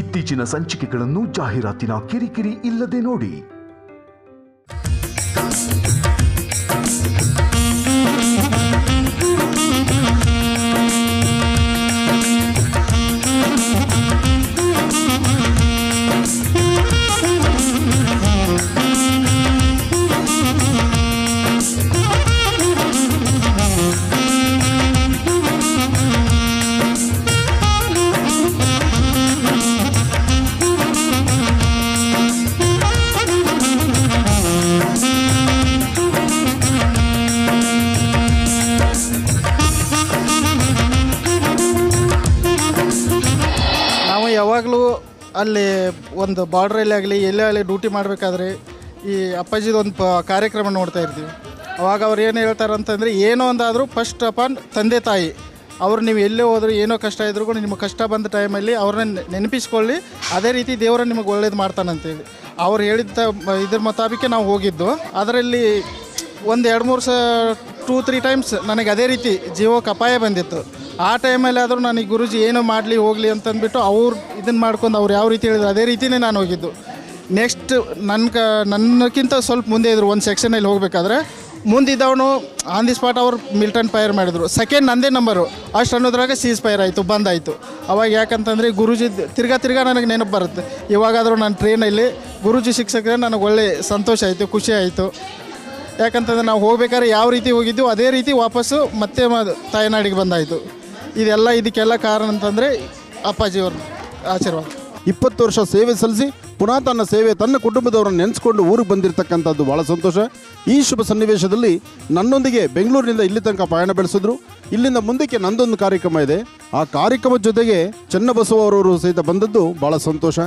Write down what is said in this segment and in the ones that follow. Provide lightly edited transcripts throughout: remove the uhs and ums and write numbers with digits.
ಇತ್ತೀಚಿನ ಸಂಚಿಕೆಗಳನ್ನು ಜಾಹೀರಾತಿನ ಕಿರಿಕಿರಿ ಇಲ್ಲದೆ ನೋಡಿ. ಯಾವಾಗಲೂ ಅಲ್ಲಿ ಒಂದು ಬಾರ್ಡ್ರಲ್ಲಿ ಆಗಲಿ ಎಲ್ಲೇ ಆಗಲಿ ಡ್ಯೂಟಿ ಮಾಡಬೇಕಾದ್ರೆ ಈ ಅಪ್ಪಾಜಿದೊಂದು ಕಾರ್ಯಕ್ರಮ ನೋಡ್ತಾ ಇರ್ತೀವಿ. ಅವಾಗ ಅವ್ರು ಏನು ಹೇಳ್ತಾರೆ ಅಂತಂದರೆ, ಏನೋ ಒಂದಾದರೂ ಫಸ್ಟ್ ಅಪಾನ್ ತಂದೆ ತಾಯಿ ಅವರು ನೀವು ಎಲ್ಲೇ ಹೋದರೂ ಏನೋ ಕಷ್ಟ ಇದ್ರೂ ಕೂಡ ನಿಮಗೆ ಕಷ್ಟ ಬಂದ ಟೈಮಲ್ಲಿ ಅವ್ರನ್ನ ನೆನಪಿಸ್ಕೊಳ್ಳಿ, ಅದೇ ರೀತಿ ದೇವರ ನಿಮಗೆ ಒಳ್ಳೇದು ಮಾಡ್ತಾನಂತೇಳಿ ಅವ್ರು ಹೇಳಿದ್ದ ಇದ್ರ ಮುತಾಬಿಕೆ ನಾವು ಹೋಗಿದ್ದು. ಅದರಲ್ಲಿ ಒಂದು 2-3 ಟೈಮ್ಸ್ ನನಗೆ ಅದೇ ರೀತಿ ಜೀವಕ್ಕೆ ಅಪಾಯ ಬಂದಿತ್ತು. ಆ ಟೈಮಲ್ಲಿ ಆದರೂ ನನಗೆ ಗುರೂಜಿ ಏನೋ ಮಾಡಲಿ ಹೋಗಲಿ ಅಂತಂದ್ಬಿಟ್ಟು ಅವ್ರು ಇದನ್ನು ಮಾಡ್ಕೊಂಡು ಅವ್ರು ಯಾವ ರೀತಿ ಹೇಳಿದ್ರು ಅದೇ ರೀತಿಯೇ ನಾನು ಹೋಗಿದ್ದು. ನೆಕ್ಸ್ಟ್ ನನ್ನಕ್ಕಿಂತ ಸ್ವಲ್ಪ ಮುಂದೆ ಇದ್ದರು. ಒಂದು ಸೆಕ್ಷನಲ್ಲಿ ಹೋಗಬೇಕಾದ್ರೆ ಮುಂದಿದ್ದವನು ಆನ್ ದಿ ಸ್ಪಾಟ್ ಅವ್ರು ಮಿಲ್ಟನ್ ಫೈರ್ ಮಾಡಿದರು. ಸೆಕೆಂಡ್ ನಂದೇ ನಂಬರು. ಅಷ್ಟು ಅನ್ನೋದ್ರಾಗ ಸೀಸ್ ಫೈರ್ ಆಯಿತು, ಬಂದಾಯಿತು. ಅವಾಗ ಯಾಕಂತಂದರೆ ಗುರೂಜಿ ತಿರ್ಗಾ ನನಗೆ ನೆನಪು ಬರುತ್ತೆ. ಇವಾಗಾದರೂ ನಾನು ಟ್ರೈನಲ್ಲಿ ಗುರೂಜಿ ಶಿಕ್ಷಕರೇ ನನಗೆ ಒಳ್ಳೆ ಸಂತೋಷ ಆಯಿತು, ಖುಷಿ ಆಯಿತು. ಯಾಕಂತಂದರೆ ನಾವು ಹೋಗ್ಬೇಕಾದ್ರೆ ಯಾವ ರೀತಿ ಹೋಗಿದ್ದು ಅದೇ ರೀತಿ ವಾಪಸ್ಸು ಮತ್ತೆ ತಾಯ್ನಾಡಿಗೆ ಬಂದಾಯಿತು. ಇದಕ್ಕೆಲ್ಲ ಕಾರಣ ಅಂತಂದರೆ ಅಪ್ಪಾಜಿಯವ್ರ ಆಶೀರ್ವಾದ. 20 ವರ್ಷ ಸೇವೆ ಸಲ್ಲಿಸಿ ಪುನಃ ತನ್ನ ಸೇವೆ ತನ್ನ ಕುಟುಂಬದವರನ್ನು ನೆನೆಸ್ಕೊಂಡು ಊರಿಗೆ ಬಂದಿರತಕ್ಕಂಥದ್ದು ಭಾಳ ಸಂತೋಷ. ಈ ಶುಭ ಸನ್ನಿವೇಶದಲ್ಲಿ ನನ್ನೊಂದಿಗೆ ಬೆಂಗಳೂರಿನಿಂದ ಇಲ್ಲಿ ತನಕ ಪಯಣ ಬೆಳೆಸಿದ್ರು. ಇಲ್ಲಿಂದ ಮುಂದಕ್ಕೆ ನಂದೊಂದು ಕಾರ್ಯಕ್ರಮ ಇದೆ. ಆ ಕಾರ್ಯಕ್ರಮದ ಜೊತೆಗೆ ಚನ್ನಬಸವ ಅವರವರು ಸಹಿತ ಬಂದದ್ದು ಭಾಳ ಸಂತೋಷ.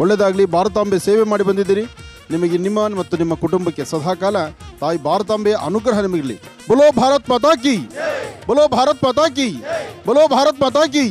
ಒಳ್ಳೆಯದಾಗಲಿ. ಭಾರತಾಂಬೆ ಸೇವೆ ಮಾಡಿ ಬಂದಿದ್ದೀರಿ. ನಿಮಗೆ ನಿಮ್ಮ ಮತ್ತು ನಿಮ್ಮ ಕುಟುಂಬಕ್ಕೆ ಸದಾಕಾಲ ತಾಯಿ ಭಾರತಾಂಬೆಯ ಅನುಗ್ರಹ ನಿಮಗಿರಲಿ. ಬೋಲೋ ಭಾರತ್ ಮಾತಾ ಕಿ, ಬೋಲೋ ಭಾರತ್ ಮಾತಾ ಕಿ, ಬೋಲೋ ಭಾರತ್ ಮಾತಾ ಕಿ.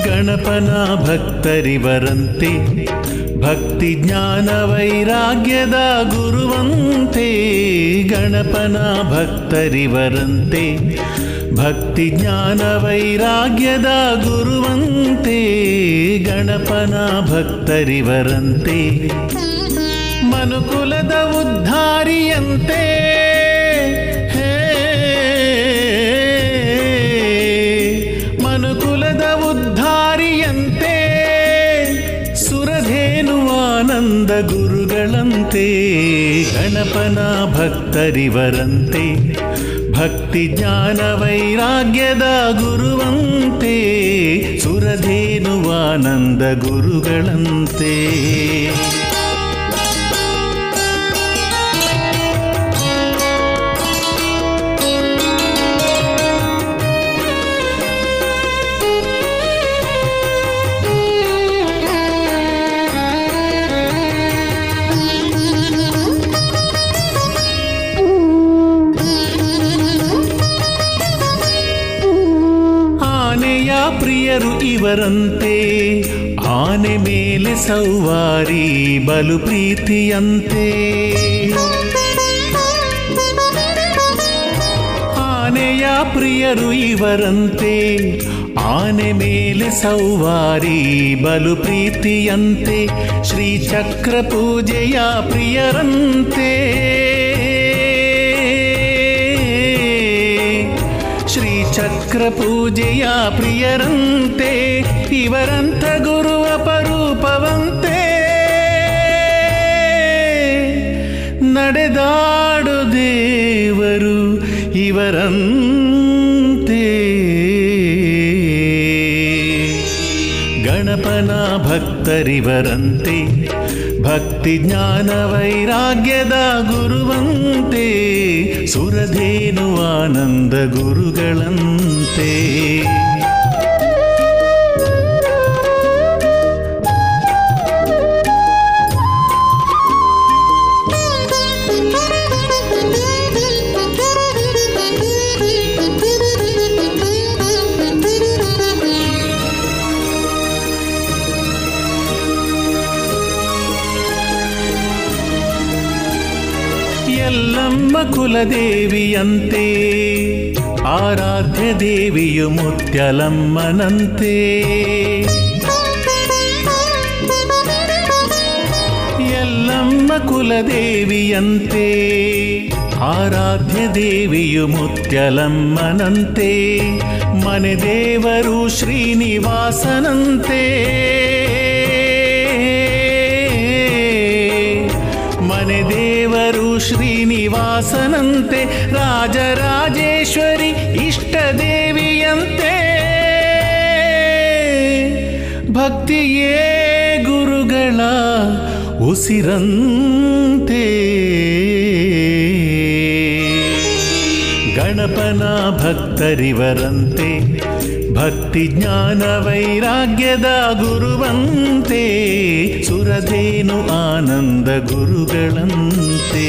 ಗಣಪನ ಭಕ್ತರಿವರಂತೆ, ಭಕ್ತಿ ಜ್ಞಾನ ವೈರಾಗ್ಯದ ಗುರುವಂತೆ. ಗಣಪನ ಭಕ್ತರಿವರಂತೆ, ಭಕ್ತಿ ಜ್ಞಾನ ವೈರಾಗ್ಯದ ಗುರುವಂತೆ. ಗಣಪನ ಭಕ್ತರಿವರಂತೆ, ಮನುಕುಲದ ಉದ್ಧಾರಿಯಂತೆ. ಮನುಕುಲದ ಉದ್ಧಾರಿಯಂತೆ, ಸುರಧೇನುವಾನಂದ ಗುರುಗಳಂತೆ. ಗಣಪನ ಭಕ್ತರಿವರಂತೆ, ಭಕ್ತಿ ಜ್ಞಾನ ವೈರಾಗ್ಯದ ಗುರುವಂತೆ. ಸುರಧೇನುವಾನಂದ ಗುರುಗಳಂತೆ. ಪ್ರಿಯರು ಇವರಂತೆ, ಆನೆ ಮೇಲೆ ಸೌವಾರಿ ಬಲು ಪ್ರೀತಿಯಂತೆ. ಆನೆಯ ಪ್ರಿಯರು ಇವರಂತೆ, ಆನೆ ಮೇಲೆ ಸೌವಾರಿ ಬಲು ಪ್ರೀತಿಯಂತೆ. ಶ್ರೀಚಕ್ರ ಪೂಜೆಯ ಪ್ರಿಯರಂತೆ, ಶ್ರೀಚಕ್ರ ಪೂಜೆಯ ಪ್ರಿಯರಂತೆ. ಇವರಂಥ ಗುರು ಅಪರೂಪವಂತೆ, ನಡೆದಾಡು ದೇವರು ಇವರಂತೆ. ಗಣಪನ ಭಕ್ತರಿವರಂತೆ, ಭಕ್ತಿ ಜ್ಞಾನ ವೈರಾಗ್ಯದ ಗುರುವಂತೆ. ಸುರಧೇನು ಆನಂದ ಗುರುಗಳಂತೆ. ಎಲ್ಲಮ್ಮ ಕುಲದೇವಿಯಂತೆ, ಆರಾಧ್ಯ ದೇವಿಯು ಮುತ್ಯಲಮ್ಮನಂತೆ. ಎಲ್ಲಮ್ಮ ಕುಲದೇವಿಯಂತೆ, ಆರಾಧ್ಯ ದೇವಿಯು ಮುತ್ಯಲಮ್ಮನಂತೆ. ಮನೆ ದೇವರು ಶ್ರೀನಿವಾಸನಂತೆ, ಮನೆ ದೇವರು ಶ್ರೀನಿವಾಸನಂತೆ. ರಾಜರಾಜೇಶ್ವರಿ ಇಷ್ಟ ದೇವಿಯಂತೆ, ಭಕ್ತಿಯೇ ಗುರುಗಳ ಉಸಿರಂತೆ. ಗಣಪನ ಭಕ್ತರಿವರಂತೆ, ಭಕ್ತಿ ಜ್ಞಾನ ವೈರಾಗ್ಯದ ಗುರುವಂತೆ. ಸುರಧೇನು ಆನಂದ ಗುರುಗಳಂತೆ.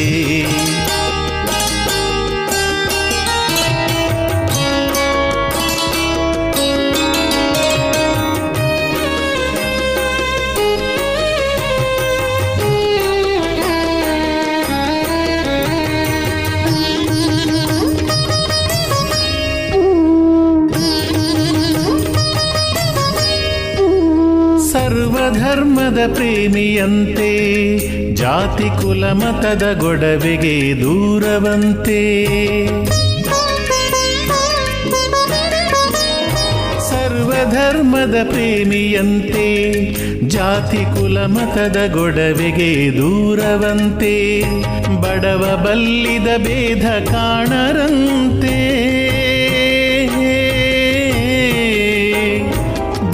ಸರ್ವಧರ್ಮದ ಪ್ರೇಮಿಯಂತೆ, ಜಾತಿ ಕುಲ ಮತದ ಗೊಡವೆಗೆ ದೂರವಂತೆ. ಸರ್ವಧರ್ಮದ ಪ್ರೇಮಿಯಂತೆ, ಜಾತಿ ಕುಲ ಮತದ ಗೊಡವೆಗೆ ದೂರವಂತೆ. ಬಡವ ಬಲ್ಲಿದ ಭೇದ ಕಾಣರಂತೆ,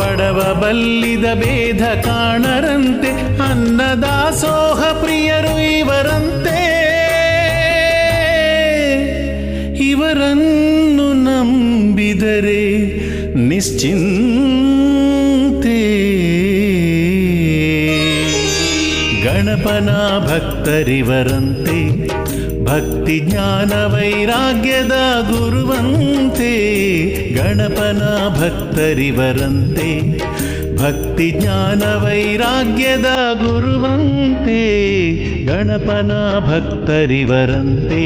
ಬಡವ ಬಲ್ಲಿದ ಭೇದ ಕಾಣರಂತೆ. ಅನ್ನದಾಸೋಹ ಪ್ರಿಯರು ಇವರಂತೆ, ಇವರನ್ನು ನಂಬಿದರೆ ನಿಶ್ಚಿಂತೆ. ಗಣಪನ ಭಕ್ತರಿವರಂತೆ, ಭಕ್ತಿ ಜ್ಞಾನ ವೈರಾಗ್ಯದ ಗುರುವಂತೆ. ಗಣಪನ ಭಕ್ತರಿವರಂತೆ, ಭಕ್ತಿ ಜ್ಞಾನ ವೈರಾಗ್ಯದ ಗುರುವಂತೆ. ಗಣಪನ ಭಕ್ತರಿವರಂತೆ.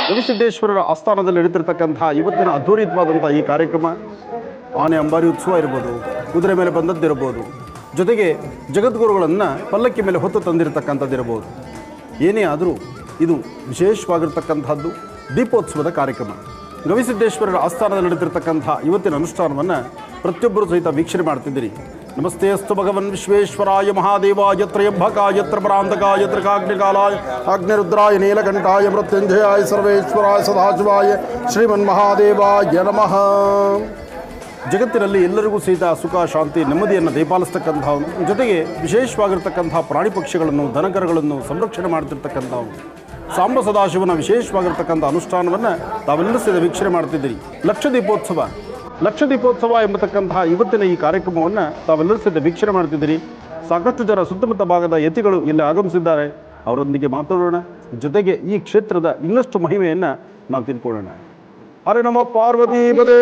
ಗವಿಸಿದ್ದೇಶ್ವರರ ಆಸ್ಥಾನದಲ್ಲಿ ನಡೀತಿರ್ತಕ್ಕಂಥ ಇವತ್ತಿನ ಅದ್ಭುತವಾದಂಥ ಈ ಕಾರ್ಯಕ್ರಮ ಆನೆ ಅಂಬಾರಿ ಉತ್ಸವ ಇರ್ಬೋದು, ಕುದುರೆ ಮೇಲೆ ಬಂದದ್ದಿರ್ಬೋದು, ಜೊತೆಗೆ ಜಗದ್ಗುರುಗಳನ್ನು ಪಲ್ಲಕ್ಕಿ ಮೇಲೆ ಹೊತ್ತು ತಂದಿರತಕ್ಕಂಥದ್ದಿರ್ಬೋದು. ಏನೇ ಆದರೂ ಇದು ವಿಶೇಷವಾಗಿರ್ತಕ್ಕಂಥದ್ದು ದೀಪೋತ್ಸವದ ಕಾರ್ಯಕ್ರಮ. ಗವಿಸಿದ್ದೇಶ್ವರರ ಆಸ್ಥಾನದಲ್ಲಿ ನಡೀತಿರ್ತಕ್ಕಂಥ ಇವತ್ತಿನ ಅನುಷ್ಠಾನವನ್ನು ಪ್ರತಿಯೊಬ್ಬರು ಸಹಿತ ವೀಕ್ಷಣೆ ಮಾಡ್ತಿದ್ದೀರಿ. ನಮಸ್ತೆ ಅಸ್ತು ಭಗವನ್ ವಿಶ್ವೇಶ್ವರಾಯ ಮಹಾದೇವಾಯ ತ್ರಯಂಬಕಾಯ ತ್ರಪರಾಂತಕಾಯ ತ್ರಿಕಾಗ್ನಿಕಾಲಾಯ ಅಗ್ನಿರುದ್ರಾಯ ನೀಲಕಂಠಾಯ ಮೃತ್ಯುಂಜಯಾಯ ಸರ್ವೇಶ್ವರಾಯ ಸದಾಶಿವಾಯ ಶ್ರೀಮನ್ಮಹಾದೇವಾಯ ನಮಃ. ಜಗತ್ತಿನಲ್ಲಿ ಎಲ್ಲರಿಗೂ ಸಹಿತ ಸುಖ, ಶಾಂತಿ, ನೆಮ್ಮದಿಯನ್ನು ದಯಪಾಲಿಸ್ತಕ್ಕಂಥವನು, ಜೊತೆಗೆ ವಿಶೇಷವಾಗಿರ್ತಕ್ಕಂಥ ಪ್ರಾಣಿ ಪಕ್ಷಿಗಳನ್ನು, ದನಕರುಗಳನ್ನು ಸಂರಕ್ಷಣೆ ಮಾಡ್ತಿರ್ತಕ್ಕಂಥವನು ಸಾಂಬ ಸದಾಶಿವನ ವಿಶೇಷವಾಗಿರ್ತಕ್ಕಂಥ ಅನುಷ್ಠಾನವನ್ನು ತಾವೆಲ್ಲರೂ ಸಹಿತ ವೀಕ್ಷಣೆ ಮಾಡ್ತಿದ್ದೀರಿ. ಲಕ್ಷದೀಪೋತ್ಸವ ಎಂಬತಕ್ಕಂತಹ ಇವತ್ತಿನ ಈ ಕಾರ್ಯಕ್ರಮವನ್ನು ತಾವೆಲ್ಲರೂ ಸಹಿತ ವೀಕ್ಷಣೆ ಮಾಡ್ತಿದ್ದೀರಿ. ಸಾಕಷ್ಟು ಜನ ಸುತ್ತಮುತ್ತ ಭಾಗದ ಯತಿಗಳು ಇಲ್ಲಿ ಆಗಮಿಸಿದ್ದಾರೆ. ಅವರೊಂದಿಗೆ ಮಾತಾಡೋಣ, ಜೊತೆಗೆ ಈ ಕ್ಷೇತ್ರದ ಇನ್ನಷ್ಟು ಮಹಿಮೆಯನ್ನು ನಾವು ತಿಳ್ಕೊಳ್ಳೋಣ. ಹರೇ ನಮಃ ಪಾರ್ವತಿ ಪದೇ.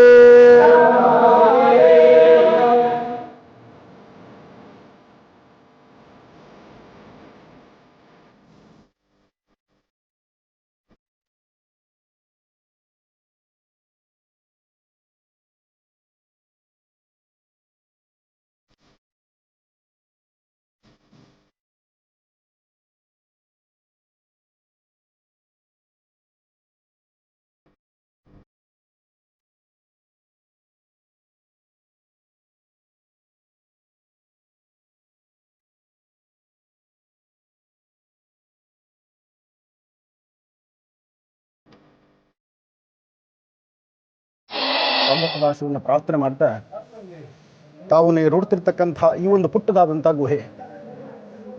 ಸದಾಶಿವನ ಪ್ರಾರ್ಥನೆ ಮಾಡ್ತಾ ತಾವು ನೋಡ್ತಿರ್ತಕ್ಕಂಥ ಈ ಒಂದು ಪುಟ್ಟದಾದಂಥ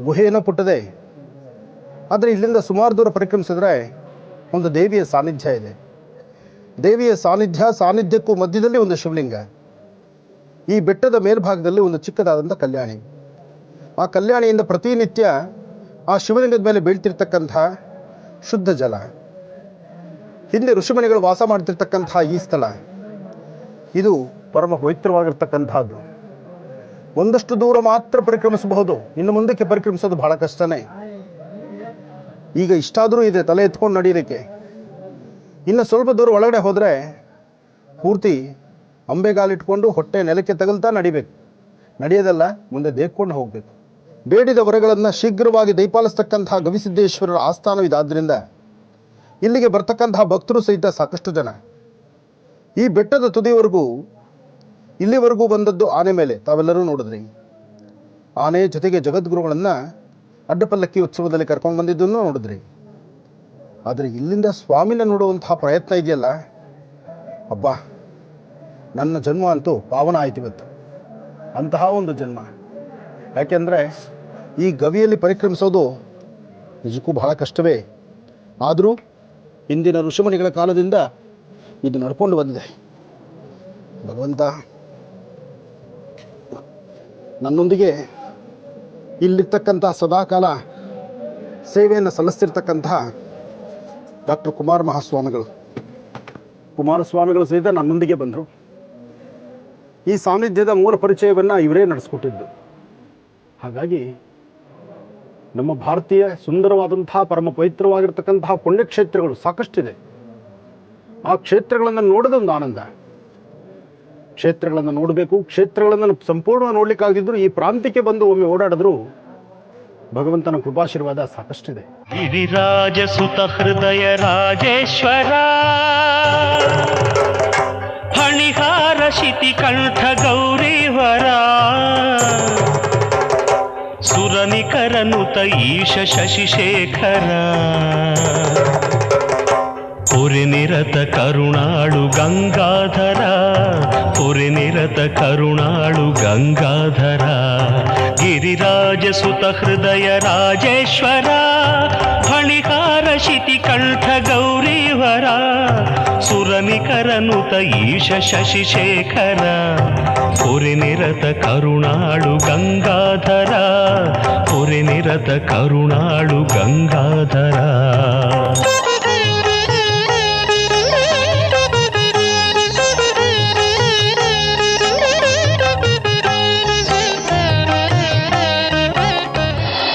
ಗುಹೆಯನ್ನು ಪುಟ್ಟದೆ, ಆದರೆ ಇಲ್ಲಿಂದ ಸುಮಾರು ದೂರ ಪರಿಕ್ರಮಿಸಿದ್ರೆ ಒಂದು ದೇವಿಯ ಸಾನ್ನಿಧ್ಯ ಇದೆ. ದೇವಿಯ ಸಾನ್ನಿಧ್ಯಕ್ಕೂ ಮಧ್ಯದಲ್ಲಿ ಒಂದು ಶಿವಲಿಂಗ. ಈ ಬೆಟ್ಟದ ಮೇಲ್ಭಾಗದಲ್ಲಿ ಒಂದು ಚಿಕ್ಕದಾದಂಥ ಕಲ್ಯಾಣಿ. ಆ ಕಲ್ಯಾಣಿಯಿಂದ ಪ್ರತಿನಿತ್ಯ ಆ ಶಿವಲಿಂಗದ ಮೇಲೆ ಬೀಳ್ತಿರ್ತಕ್ಕಂಥ ಶುದ್ಧ ಜಲ, ಹಿಂದೆ ಋಷಿಮುನಿಗಳು ವಾಸ ಮಾಡ್ತಿರ್ತಕ್ಕಂಥ ಈ ಸ್ಥಳ, ಇದು ಪರಮ ಪವಿತ್ರವಾಗಿರ್ತಕ್ಕಂಥದ್ದು. ಒಂದಷ್ಟು ದೂರ ಮಾತ್ರ ಪರಿಕ್ರಮಿಸಬಹುದು, ಇನ್ನು ಮುಂದಕ್ಕೆ ಪರಿಕ್ರಮಿಸೋದು ಬಹಳ ಕಷ್ಟನೇ. ಈಗ ಇಷ್ಟಾದರೂ ಇದೆ ತಲೆ ಎತ್ಕೊಂಡು ನಡೀಲಿಕ್ಕೆ. ಇನ್ನು ಸ್ವಲ್ಪ ದೂರ ಒಳಗಡೆ ಹೋದರೆ ಪೂರ್ತಿ ಅಂಬೆಗಾಲಿಟ್ಕೊಂಡು ಹೊಟ್ಟೆ ನೆಲಕ್ಕೆ ತಗಲ್ತಾ ನಡಿಬೇಕು. ನಡೆಯೋದಲ್ಲ, ಮುಂದೆ ದೇಕ್ಕೊಂಡು ಹೋಗಬೇಕು. ಬೇಡಿದ ವರಗಳನ್ನು ಶೀಘ್ರವಾಗಿ ದಯಪಾಲಿಸ್ತಕ್ಕಂಥ ಗವಿಸಿದ್ದೇಶ್ವರರ ಆಸ್ಥಾನವಿದಾದ್ದರಿಂದ ಇಲ್ಲಿಗೆ ಬರ್ತಕ್ಕಂತಹ ಭಕ್ತರು ಸಹಿತ ಸಾಕಷ್ಟು ಜನ. ಈ ಬೆಟ್ಟದ ತುದಿವರೆಗೂ ಇಲ್ಲಿವರೆಗೂ ಬಂದದ್ದು ಆನೆ ಮೇಲೆ ತಾವೆಲ್ಲರೂ ನೋಡಿದ್ರಿ. ಆನೆ ಜೊತೆಗೆ ಜಗದ್ಗುರುಗಳನ್ನು ಅಡ್ಡಪಲ್ಲಕ್ಕಿ ಉತ್ಸವದಲ್ಲಿ ಕರ್ಕೊಂಡು ಬಂದಿದ್ದನ್ನು ನೋಡಿದ್ರಿ. ಆದರೆ ಇಲ್ಲಿಂದ ಸ್ವಾಮಿನ ನೋಡುವಂತಹ ಪ್ರಯತ್ನ ಇದೆಯಲ್ಲ, ಅಬ್ಬಾ, ನನ್ನ ಜನ್ಮ ಅಂತೂ ಪಾವನ ಆಯ್ತು ಇವತ್ತು. ಅಂತಹ ಒಂದು ಜನ್ಮ. ಯಾಕೆಂದರೆ ಈ ಗವಿಯಲ್ಲಿ ಪರಿಕ್ರಮಿಸೋದು ನಿಜಕ್ಕೂ ಬಹಳ ಕಷ್ಟವೇ. ಆದರೂ ಇಂದಿನ ಋಷಿಮುನಿಗಳ ಕಾಲದಿಂದ ಇದು ನಡ್ಕೊಂಡು ಬಂದಿದೆ. ಭಗವಂತ ನನ್ನೊಂದಿಗೆ ಇಲ್ಲಿರ್ತಕ್ಕಂಥ ಸದಾಕಾಲ ಸೇವೆಯನ್ನು ಸಲ್ಲಿಸ್ತಿರ್ತಕ್ಕಂತಹ ಡಾಕ್ಟರ್ ಕುಮಾರಸ್ವಾಮಿಗಳು ಸಹಿತ ನನ್ನೊಂದಿಗೆ ಬಂದರು. ಈ ಸಾನ್ನಿಧ್ಯದ ಮೂಲ ಪರಿಚಯವನ್ನು ಇವರೇ ನಡೆಸ್ಕೊಟ್ಟಿದ್ದು. ಹಾಗಾಗಿ ನಮ್ಮ ಭಾರತೀಯ ಸುಂದರವಾದಂತಹ ಪರಮ ಪವಿತ್ರವಾಗಿರ್ತಕ್ಕಂತಹ ಪುಣ್ಯಕ್ಷೇತ್ರಗಳು ಸಾಕಷ್ಟಿದೆ. ಆ ಕ್ಷೇತ್ರಗಳನ್ನು ನೋಡೋದೊಂದು ಆನಂದ. ಕ್ಷೇತ್ರಗಳನ್ನು ನೋಡಬೇಕು. ಕ್ಷೇತ್ರಗಳನ್ನು ಸಂಪೂರ್ಣವಾಗಿ ನೋಡ್ಲಿಕ್ಕಾಗಿದ್ರು ಈ ಪ್ರಾಂತ್ಯಕ್ಕೆ ಬಂದು ಒಮ್ಮೆ ಓಡಾಡಿದ್ರು ಭಗವಂತನ ಕೃಪಾಶೀರ್ವಾದ ಸಾಕಷ್ಟಿದೆ. ಗಿರಿರಾಜ ಸುತ ಹೃದಯ ರಾಜೇಶ್ವರ, ಫಣಿಹಾರ ಶಿತಿ ಕಂಠ ಗೌರೀವರ, ಸುರನಿಕರನುತ ಈಶ ಶಶಿಶೇಖರ, ಪುರಿನಿರತ ಕರುಣಾಳು ಗಂಗಾಧರ, ಪುರಿನಿರತ ಕರುಣಾಳು ಗಂಗಾಧರ, ಗಿರಿರಾಜ ಸುತ ಹೃದಯ ರಾಜೇಶ್ವರ, ಫಣಿಹಾರ ಶಿತಿ ಕಂಠ ಗೌರೀವರ, ಸುರನಿಕರನುತ ಈಶ ಶಶಿಶೇಖರ, ಪುರಿನಿರತ ಕರುಣಾಳು ಗಂಗಾಧರ, ಪುರಿನಿರತ ಕರುಣಾಳು ಗಂಗಾಧರ.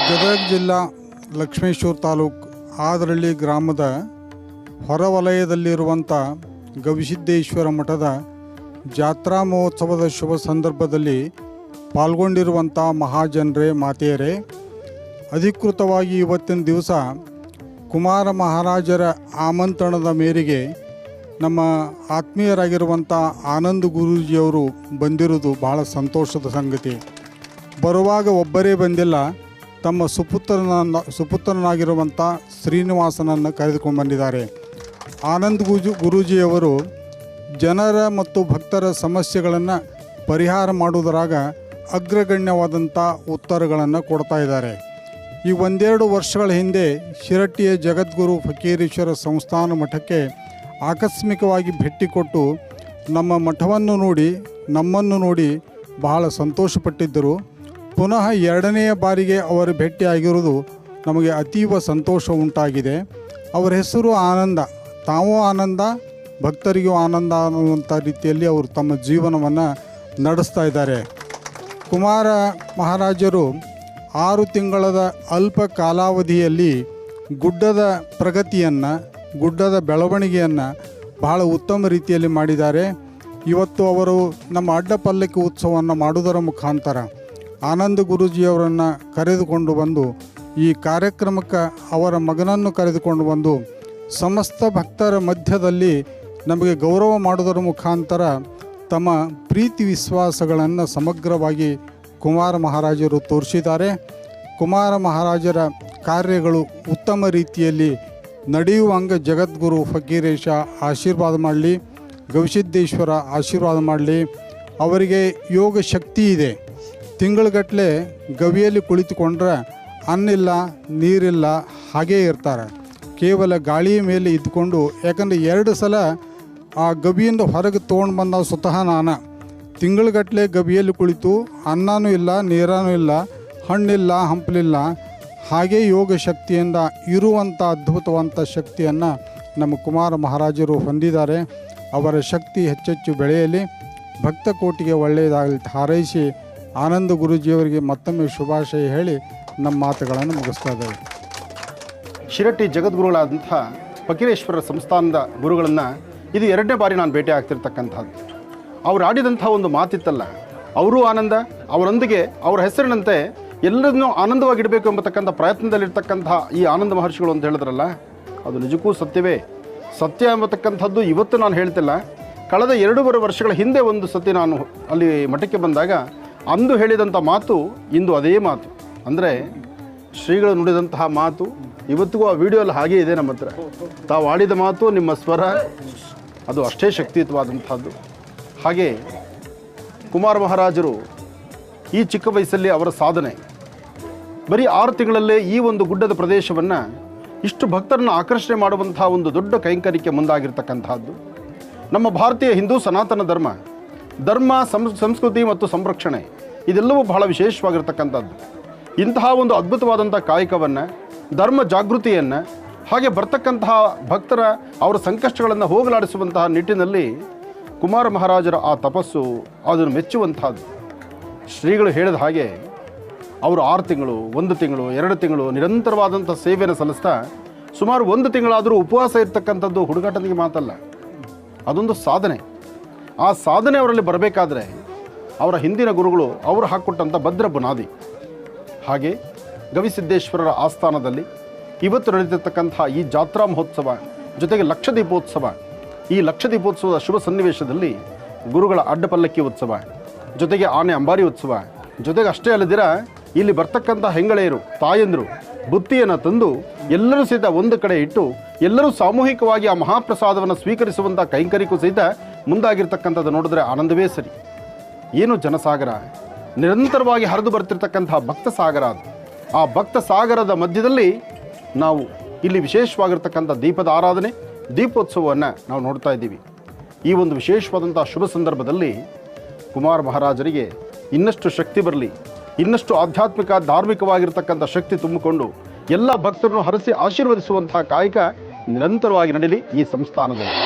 ಗದಗ ಜಿಲ್ಲಾ ಲಕ್ಷ್ಮೇಶ್ವರ ತಾಲೂಕು ಆದರಳ್ಳಿ ಗ್ರಾಮದ ಹೊರವಲಯದಲ್ಲಿರುವಂಥ ಗವಿಸಿದ್ದೇಶ್ವರ ಮಠದ ಜಾತ್ರಾ ಮಹೋತ್ಸವದ ಶುಭ ಸಂದರ್ಭದಲ್ಲಿ ಪಾಲ್ಗೊಂಡಿರುವಂಥ ಮಹಾಜನರೇ, ಮಾತೆಯರೇ, ಅಧಿಕೃತವಾಗಿ ಇವತ್ತಿನ ದಿವಸ ಕುಮಾರ ಮಹಾರಾಜರ ಆಮಂತ್ರಣದ ಮೇರೆಗೆ ನಮ್ಮ ಆತ್ಮೀಯರಾಗಿರುವಂಥ ಆನಂದ್ ಗುರೂಜಿಯವರು ಬಂದಿರುವುದು ಬಹಳ ಸಂತೋಷದ ಸಂಗತಿ. ಬರುವಾಗ ಒಬ್ಬರೇ ಬಂದಿಲ್ಲ, ತಮ್ಮ ಸುಪುತ್ರನಾಗಿರುವಂಥ ಶ್ರೀನಿವಾಸನನ್ನು ಕರೆದುಕೊಂಡು ಬಂದಿದ್ದಾರೆ. ಆನಂದ್ ಗುರೂಜಿಯವರು ಜನರ ಮತ್ತು ಭಕ್ತರ ಸಮಸ್ಯೆಗಳನ್ನು ಪರಿಹಾರ ಮಾಡುವುದರಾಗ ಅಗ್ರಗಣ್ಯವಾದಂಥ ಉತ್ತರಗಳನ್ನು ಕೊಡ್ತಾ ಇದ್ದಾರೆ. ಈ ಒಂದೆರಡು ವರ್ಷಗಳ ಹಿಂದೆ ಶಿರಟ್ಟಿಯ ಜಗದ್ಗುರು ಫಕೀರೇಶ್ವರ ಸಂಸ್ಥಾನ ಮಠಕ್ಕೆ ಆಕಸ್ಮಿಕವಾಗಿ ಭೇಟಿ ಕೊಟ್ಟು ನಮ್ಮ ಮಠವನ್ನು ನೋಡಿ, ನಮ್ಮನ್ನು ನೋಡಿ ಬಹಳ ಸಂತೋಷಪಟ್ಟಿದ್ದರು. ಪುನಃ ಎರಡನೆಯ ಬಾರಿಗೆ ಅವರು ಭೇಟಿಯಾಗಿರುವುದು ನಮಗೆ ಅತೀವ ಸಂತೋಷ ಉಂಟಾಗಿದೆ. ಅವರ ಹೆಸರು ಆನಂದ, ತಾವೂ ಆನಂದ, ಭಕ್ತರಿಗೂ ಆನಂದ ಅನ್ನುವಂಥ ರೀತಿಯಲ್ಲಿ ಅವರು ತಮ್ಮ ಜೀವನವನ್ನು ನಡೆಸ್ತಾ ಇದ್ದಾರೆ. ಕುಮಾರ ಮಹಾರಾಜರು 6 ತಿಂಗಳ ಅಲ್ಪ ಕಾಲಾವಧಿಯಲ್ಲಿ ಗುಡ್ಡದ ಪ್ರಗತಿಯನ್ನು, ಗುಡ್ಡದ ಬೆಳವಣಿಗೆಯನ್ನು ಬಹಳ ಉತ್ತಮ ರೀತಿಯಲ್ಲಿ ಮಾಡಿದ್ದಾರೆ. ಇವತ್ತು ಅವರು ನಮ್ಮ ಅಡ್ಡಪಲ್ಲಕ್ಕಿ ಉತ್ಸವವನ್ನು ಮಾಡುವುದರ ಮುಖಾಂತರ ಆನಂದ ಗುರೂಜಿಯವರನ್ನು ಕರೆದುಕೊಂಡು ಬಂದು ಈ ಕಾರ್ಯಕ್ರಮಕ್ಕೆ ಅವರ ಮಗನನ್ನು ಕರೆದುಕೊಂಡು ಬಂದು ಸಮಸ್ತ ಭಕ್ತರ ಮಧ್ಯದಲ್ಲಿ ನಮಗೆ ಗೌರವ ಮಾಡುವುದರ ಮುಖಾಂತರ ತಮ್ಮ ಪ್ರೀತಿ ವಿಶ್ವಾಸಗಳನ್ನು ಸಮಗ್ರವಾಗಿ ಕುಮಾರ ಮಹಾರಾಜರು ತೋರಿಸಿದ್ದಾರೆ. ಕುಮಾರ ಮಹಾರಾಜರ ಕಾರ್ಯಗಳು ಉತ್ತಮ ರೀತಿಯಲ್ಲಿ ನಡೆಯುವಂಗೆ ಜಗದ್ಗುರು ಫಕೀರೇಶ ಆಶೀರ್ವಾದ ಮಾಡಲಿ, ಗವಿಸಿದ್ದೇಶ್ವರ ಆಶೀರ್ವಾದ ಮಾಡಲಿ. ಅವರಿಗೆ ಯೋಗ ಶಕ್ತಿ ಇದೆ. ತಿಂಗಳುಗಟ್ಟಲೆ ಗವಿಯಲ್ಲಿ ಕುಳಿತುಕೊಂಡ್ರೆ ಅನ್ನಿಲ್ಲ, ನೀರಿಲ್ಲ, ಹಾಗೇ ಇರ್ತಾರೆ. ಕೇವಲ ಗಾಳಿಯ ಮೇಲೆ ಇದ್ದುಕೊಂಡು, ಯಾಕಂದರೆ 2 ಸಲ ಆ ಗವಿಯಿಂದ ಹೊರಗೆ ತೊಗೊಂಡು ಬಂದ ಸ್ವತಃ ನಾನು. ತಿಂಗಳುಗಟ್ಟಲೆ ಗವಿಯಲ್ಲಿ ಕುಳಿತು ಅನ್ನನೂ ಇಲ್ಲ, ನೀರನೂ ಇಲ್ಲ, ಹಣ್ಣಿಲ್ಲ, ಹಂಪಲಿಲ್ಲ, ಹಾಗೇ ಯೋಗ ಶಕ್ತಿಯಿಂದ ಇರುವಂಥ ಅದ್ಭುತವಂತ ಶಕ್ತಿಯನ್ನು ನಮ್ಮ ಕುಮಾರ ಮಹಾರಾಜರು ಹೊಂದಿದ್ದಾರೆ. ಅವರ ಶಕ್ತಿ ಹೆಚ್ಚೆಚ್ಚು ಬೆಳೆಯಲಿ, ಭಕ್ತ ಕೋಟಿಗೆ ಒಳ್ಳೆಯದಾಗಲಿ ಹಾರೈಸಿ ಆನಂದ ಗುರೂಜಿಯವರಿಗೆ ಮತ್ತೊಮ್ಮೆ ಶುಭಾಶಯ ಹೇಳಿ ನಮ್ಮ ಮಾತುಗಳನ್ನು ಮುಗಿಸ್ತಾ ಇದ್ದೇವೆ. ಶಿರಟ್ಟಿ ಜಗದ್ಗುರುಗಳಾದಂಥ ಫಕೀರೇಶ್ವರ ಸಂಸ್ಥಾನದ ಗುರುಗಳನ್ನು ಇದು 2ನೇ ಬಾರಿ ನಾನು ಭೇಟಿ ಆಗ್ತಿರ್ತಕ್ಕಂಥದ್ದು. ಅವ್ರು ಆಡಿದಂಥ ಒಂದು ಮಾತಿತ್ತಲ್ಲ, ಅವರೂ ಆನಂದ, ಅವರೊಂದಿಗೆ ಅವರ ಹೆಸರಿನಂತೆ ಎಲ್ಲರನ್ನೂ ಆನಂದವಾಗಿಡಬೇಕು ಎಂಬತಕ್ಕಂಥ ಪ್ರಯತ್ನದಲ್ಲಿರ್ತಕ್ಕಂಥ ಈ ಆನಂದ ಮಹರ್ಷಿಗಳು ಅಂತ ಹೇಳಿದ್ರಲ್ಲ, ಅದು ನಿಜಕ್ಕೂ ಸತ್ಯವೇ. ಸತ್ಯ ಎಂಬತಕ್ಕಂಥದ್ದು ಇವತ್ತು ನಾನು ಹೇಳ್ತಿಲ್ಲ, ಕಳೆದ 2 ವರ್ಷಗಳ ಹಿಂದೆ ಒಂದು ಸತಿ ನಾನು ಅಲ್ಲಿ ಮಠಕ್ಕೆ ಬಂದಾಗ ಅಂದು ಹೇಳಿದಂಥ ಮಾತು ಇಂದು ಅದೇ ಮಾತು. ಅಂದರೆ ಶ್ರೀಗಳು ನುಡಿದಂತಹ ಮಾತು ಇವತ್ತಿಗೂ ಆ ವಿಡಿಯೋಲ್ಲಿ ಹಾಗೇ ಇದೆ ನಮ್ಮ ಹತ್ರ. ತಾವು ಆಡಿದ ಮಾತು, ನಿಮ್ಮ ಸ್ವರ ಅದು ಅಷ್ಟೇ ಶಕ್ತಿಯುತವಾದಂಥದ್ದು. ಹಾಗೆ ಕುಮಾರ ಮಹಾರಾಜರು ಈ ಚಿಕ್ಕ ವಯಸ್ಸಲ್ಲಿ ಅವರ ಸಾಧನೆ, ಬರೀ 6 ತಿಂಗಳಲ್ಲೇ ಈ ಒಂದು ಗುಡ್ಡದ ಪ್ರದೇಶವನ್ನು ಇಷ್ಟು ಭಕ್ತರನ್ನು ಆಕರ್ಷಣೆ ಮಾಡುವಂಥ ಒಂದು ದೊಡ್ಡ ಕೈಂಕರ್ಯಕ್ಕೆ ಮುಂದಾಗಿರ್ತಕ್ಕಂಥದ್ದು. ನಮ್ಮ ಭಾರತೀಯ ಹಿಂದೂ ಸನಾತನ ಧರ್ಮ ಸಂಸ್ಕೃತಿ ಮತ್ತು ಸಂರಕ್ಷಣೆ ಇದೆಲ್ಲವೂ ಬಹಳ ವಿಶೇಷವಾಗಿರ್ತಕ್ಕಂಥದ್ದು. ಇಂತಹ ಒಂದು ಅದ್ಭುತವಾದಂಥ ಕಾಯಕವನ್ನು, ಧರ್ಮ ಜಾಗೃತಿಯನ್ನು, ಹಾಗೆ ಬರ್ತಕ್ಕಂತಹ ಭಕ್ತರ ಅವರ ಸಂಕಷ್ಟಗಳನ್ನು ಹೋಗಲಾಡಿಸುವಂತಹ ನಿಟ್ಟಿನಲ್ಲಿ ಕುಮಾರ ಮಹಾರಾಜರ ಆ ತಪಸ್ಸು ಅದನ್ನು ಮೆಚ್ಚುವಂಥದ್ದು. ಶ್ರೀಗಳು ಹೇಳಿದ ಹಾಗೆ ಅವರು 6 ತಿಂಗಳು, 1 ತಿಂಗಳು, 2 ತಿಂಗಳು ನಿರಂತರವಾದಂಥ ಸೇವೆಯನ್ನು ಸಲ್ಲಿಸ್ತಾ ಸುಮಾರು 1 ತಿಂಗಳಾದರೂ ಉಪವಾಸ ಇರ್ತಕ್ಕಂಥದ್ದು ಹುಡುಗಾಟನಿಗೆ ಮಾತಲ್ಲ, ಅದೊಂದು ಸಾಧನೆ. ಆ ಸಾಧನೆ ಅವರಲ್ಲಿ ಬರಬೇಕಾದ್ರೆ ಅವರ ಹಿಂದಿನ ಗುರುಗಳು ಅವರು ಹಾಕ್ಕೊಟ್ಟಂಥ ಭದ್ರ ಬುನಾದಿ. ಹಾಗೆ ಗವಿಸಿದ್ದೇಶ್ವರರ ಆಸ್ಥಾನದಲ್ಲಿ ಇವತ್ತು ನಡೆದಿರ್ತಕ್ಕಂಥ ಈ ಜಾತ್ರಾ ಮಹೋತ್ಸವ ಜೊತೆಗೆ ಲಕ್ಷದೀಪೋತ್ಸವ, ಈ ಲಕ್ಷದೀಪೋತ್ಸವದ ಶುಭ ಸನ್ನಿವೇಶದಲ್ಲಿ ಗುರುಗಳ ಅಡ್ಡಪಲ್ಲಕ್ಕಿ ಉತ್ಸವ, ಜೊತೆಗೆ ಆನೆ ಅಂಬಾರಿ ಉತ್ಸವ, ಜೊತೆಗೆ ಅಷ್ಟೇ ಅಲ್ಲದಿರ ಇಲ್ಲಿ ಬರ್ತಕ್ಕಂಥ ಹೆಂಗಳೆಯರು, ತಾಯಂದರು ಬುತ್ತಿಯನ್ನು ತಂದು ಎಲ್ಲರೂ ಸಹಿತ ಒಂದು ಕಡೆ ಇಟ್ಟು ಎಲ್ಲರೂ ಸಾಮೂಹಿಕವಾಗಿ ಆ ಮಹಾಪ್ರಸಾದವನ್ನು ಸ್ವೀಕರಿಸುವಂಥ ಕೈಂಕರ್ಯಕ್ಕೂ ಸಹಿತ ಮುಂದಾಗಿರ್ತಕ್ಕಂಥದ್ದು ನೋಡಿದ್ರೆ ಆನಂದವೇ ಸರಿ. ಏನು ಜನಸಾಗರ, ನಿರಂತರವಾಗಿ ಹರಿದು ಬರ್ತಿರ್ತಕ್ಕಂಥ ಭಕ್ತ ಸಾಗರ ಅದು. ಆ ಭಕ್ತ ಸಾಗರದ ಮಧ್ಯದಲ್ಲಿ ನಾವು ಇಲ್ಲಿ ವಿಶೇಷವಾಗಿರ್ತಕ್ಕಂಥ ದೀಪದ ಆರಾಧನೆ, ದೀಪೋತ್ಸವವನ್ನು ನಾವು ನೋಡ್ತಾ ಇದ್ದೀವಿ. ಈ ಒಂದು ವಿಶೇಷವಾದಂಥ ಶುಭ ಸಂದರ್ಭದಲ್ಲಿ ಕುಮಾರ ಮಹಾರಾಜರಿಗೆ ಇನ್ನಷ್ಟು ಶಕ್ತಿ ಬರಲಿ, ಇನ್ನಷ್ಟು ಆಧ್ಯಾತ್ಮಿಕ ಧಾರ್ಮಿಕವಾಗಿರ್ತಕ್ಕಂಥ ಶಕ್ತಿ ತುಂಬಿಕೊಂಡು ಎಲ್ಲ ಭಕ್ತರನ್ನು ಹರಸಿ ಆಶೀರ್ವದಿಸುವಂತಹ ಕಾಯಕ ನಿರಂತರವಾಗಿ ನಡೀಲಿ ಈ ಸಂಸ್ಥಾನದಲ್ಲಿ.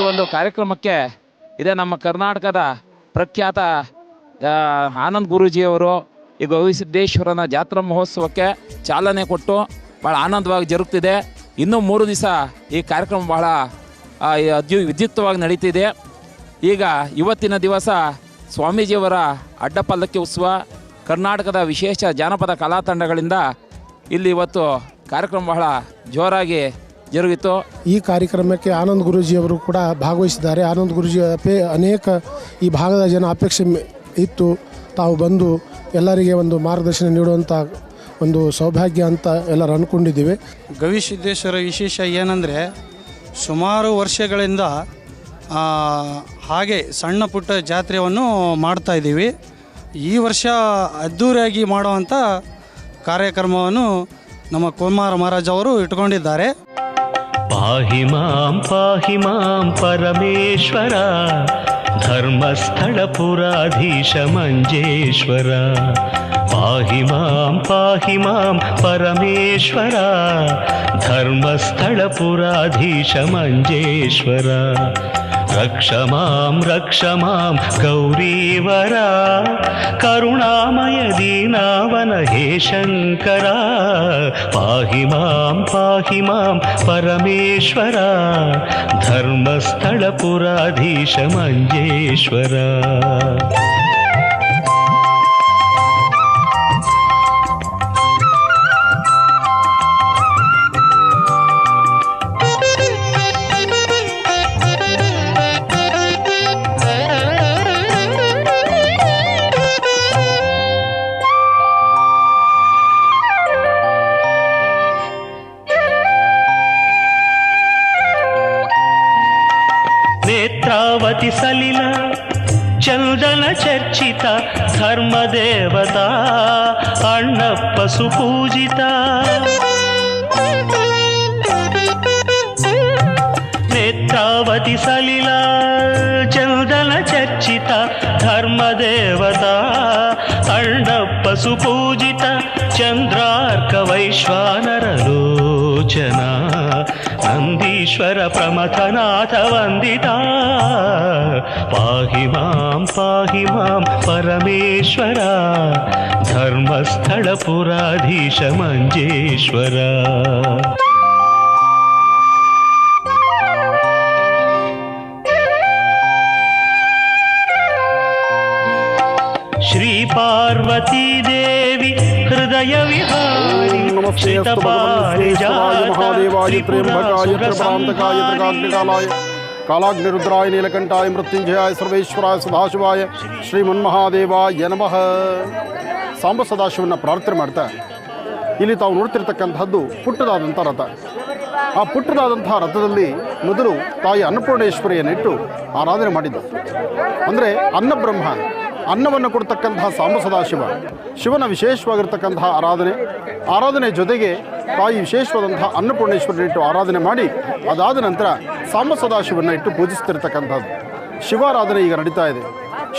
ಒಂದು ಕಾರ್ಯಕ್ರಮಕ್ಕೆ ಇದೇ ನಮ್ಮ ಕರ್ನಾಟಕದ ಪ್ರಖ್ಯಾತ ಆನಂದ್ ಗುರೂಜಿಯವರು ಈ ಗವಿಸಿದ್ದೇಶ್ವರನ ಜಾತ್ರಾ ಮಹೋತ್ಸವಕ್ಕೆ ಚಾಲನೆ ಕೊಟ್ಟು ಭಾಳ ಆನಂದವಾಗಿ ಜರುಗ್ತಿದೆ. ಇನ್ನೂ 3 ದಿವಸ ಈ ಕಾರ್ಯಕ್ರಮ ಬಹಳ ವಿದ್ಯುಕ್ತವಾಗಿ ನಡೀತಿದೆ. ಈಗ ಇವತ್ತಿನ ದಿವಸ ಸ್ವಾಮೀಜಿಯವರ ಅಡ್ಡಪಲ್ಲಕ್ಕಿ ಉತ್ಸವ, ಕರ್ನಾಟಕದ ವಿಶೇಷ ಜಾನಪದ ಕಲಾ ತಂಡಗಳಿಂದ ಇಲ್ಲಿ ಇವತ್ತು ಕಾರ್ಯಕ್ರಮ ಬಹಳ ಜೋರಾಗಿ ಜರುಗಿತು. ಈ ಕಾರ್ಯಕ್ರಮಕ್ಕೆ ಆನಂದ್ ಗುರೂಜಿಯವರು ಕೂಡ ಭಾಗವಹಿಸಿದ್ದಾರೆ. ಆನಂದ್ ಗುರೂಜಿ ಅನೇಕ ಈ ಭಾಗದ ಜನ ಅಪೇಕ್ಷೆ ಇತ್ತು, ತಾವು ಬಂದು ಎಲ್ಲರಿಗೆ ಒಂದು ಮಾರ್ಗದರ್ಶನ ನೀಡುವಂಥ ಒಂದು ಸೌಭಾಗ್ಯ ಅಂತ ಎಲ್ಲರೂ ಅಂದ್ಕೊಂಡಿದ್ದೀವಿ. ಗವಿಸಿದ್ದೇಶ್ವರ ವಿಶೇಷ ಏನಂದರೆ ಸುಮಾರು ವರ್ಷಗಳಿಂದ ಹಾಗೆ ಸಣ್ಣ ಪುಟ್ಟ ಜಾತ್ರೆಯನ್ನು ಮಾಡ್ತಾಯಿದ್ದೀವಿ. ಈ ವರ್ಷ ಅದ್ಧೂರಿಯಾಗಿ ಮಾಡುವಂಥ ಕಾರ್ಯಕ್ರಮವನ್ನು ನಮ್ಮ ಕುಮಾರ ಮಹಾರಾಜ್ ಅವರು ಇಟ್ಕೊಂಡಿದ್ದಾರೆ. ಪಾಹಿ ಮಾಂ ಪರಮೇಶ್ವರ ಧರ್ಮಸ್ಥಳ ಪುರಾಧೀಶ ಮಂಜೇಶ್ವರ. ಪಾಹಿ ಮಾಂ ಪರಮೇಶ್ವರ ಧರ್ಮಸ್ಥಳ ಪುರಾಧೀಶ ಮಂಜೇಶ್ವರ. ರಕ್ಷ ಮಾಂ ಗೌರೀವರ ಕರುಣಾಮಯ ದೀನಾವನ ಹೇ ಶಂಕರ. ಪಾಹಿ ಮಾಂ ಪರಮೇಶ್ವರ ಧರ್ಮಸ್ಥಳ ಪುರಾಧೀಶ ಮಂಜೇಶ್ವರ. ನೇತ್ರಾವತಿ ಸಲಿಲ ಚಂದನ ಚರ್ಚಿತ ಧರ್ಮದೇವತಾ ಅಣ್ಣಪ್ಪ ಸುಪೂಜಿತ. ನೇತ್ರಾವತಿ ಸಲಿಲ ಚಂದನ ಚರ್ಚಿತ ಧರ್ಮದೇವತಾ ಅಣ್ಣಪ್ಪ ಸುಪೂಜಿತ. ಚಂದ್ರಾರ್ಕ ವೈಶ್ವಾನರ ಲೋಚನ ನಂದೀಶ್ವರ ಪ್ರಮಥನಾಥ ವಂದಿತ. ಪಾಹಿ ಮಾಂ ಪರಮೇಶ್ವರ ಧರ್ಮಸ್ಥಳ ಪುರಾಧೀಶ ಮಂಜೇಶ್ವರ. ಶ್ರೀ ಪಾರ್ವತೀ ದೇವಿ ಹೃದಯ ವಿಹಾರಿ ಶ್ರಿತ ಮಹಾದೇವಾಯ ತ್ರ್ಯಂಬಕಾಯ ತ್ರಿಪುರಾಂತಕಾಯ ತ್ರಿಕಾಗ್ನಿಕಾಲಾಯ ಕಾಲಾಗ್ನಿರುದ್ರಾಯ ನೀಲಕಂಠಾಯ ಮೃತ್ಯುಂಜಯಾಯ ಸರ್ವೇಶ್ವರಾಯ ಸದಾಶಿವಾಯ ಶ್ರೀಮನ್ಮಹಾದೇವಾಯ ನಮಃ. ಸಾಂಬ ಸದಾಶಿವನ ಪ್ರಾರ್ಥನೆ ಮಾಡ್ತಾ ಇಲ್ಲಿ ತಾವು ನೋಡ್ತಿರ್ತಕ್ಕಂಥದ್ದು ಪುಟ್ಟದಾದಂಥ ರಥ. ಆ ಪುಟ್ಟದಾದಂತಹ ರಥದಲ್ಲಿ ಮೊದಲು ತಾಯಿ ಅನ್ನಪೂರ್ಣೇಶ್ವರಿಯನ್ನಿಟ್ಟು ಆರಾಧನೆ ಮಾಡಿದ್ದು. ಅಂದರೆ ಅನ್ನಬ್ರಹ್ಮ, ಅನ್ನವನ್ನು ಕೊಡ್ತಕ್ಕಂತಹ ಸಾಂಬ ಸದಾಶಿವ, ಶಿವನ ವಿಶೇಷವಾಗಿರ್ತಕ್ಕಂತಹ ಆರಾಧನೆ ಜೊತೆಗೆ ತಾಯಿ ವಿಶೇಷವಾದಂತಹ ಅನ್ನಪೂರ್ಣೇಶ್ವರಿನಿಟ್ಟು ಆರಾಧನೆ ಮಾಡಿ ಅದಾದ ನಂತರ ಸಾಂಬ ಸದಾಶಿವನ್ನ ಇಟ್ಟು ಪೂಜಿಸ್ತಿರ್ತಕ್ಕಂಥದ್ದು. ಶಿವಾರಾಧನೆ ಈಗ ನಡೀತಾ ಇದೆ.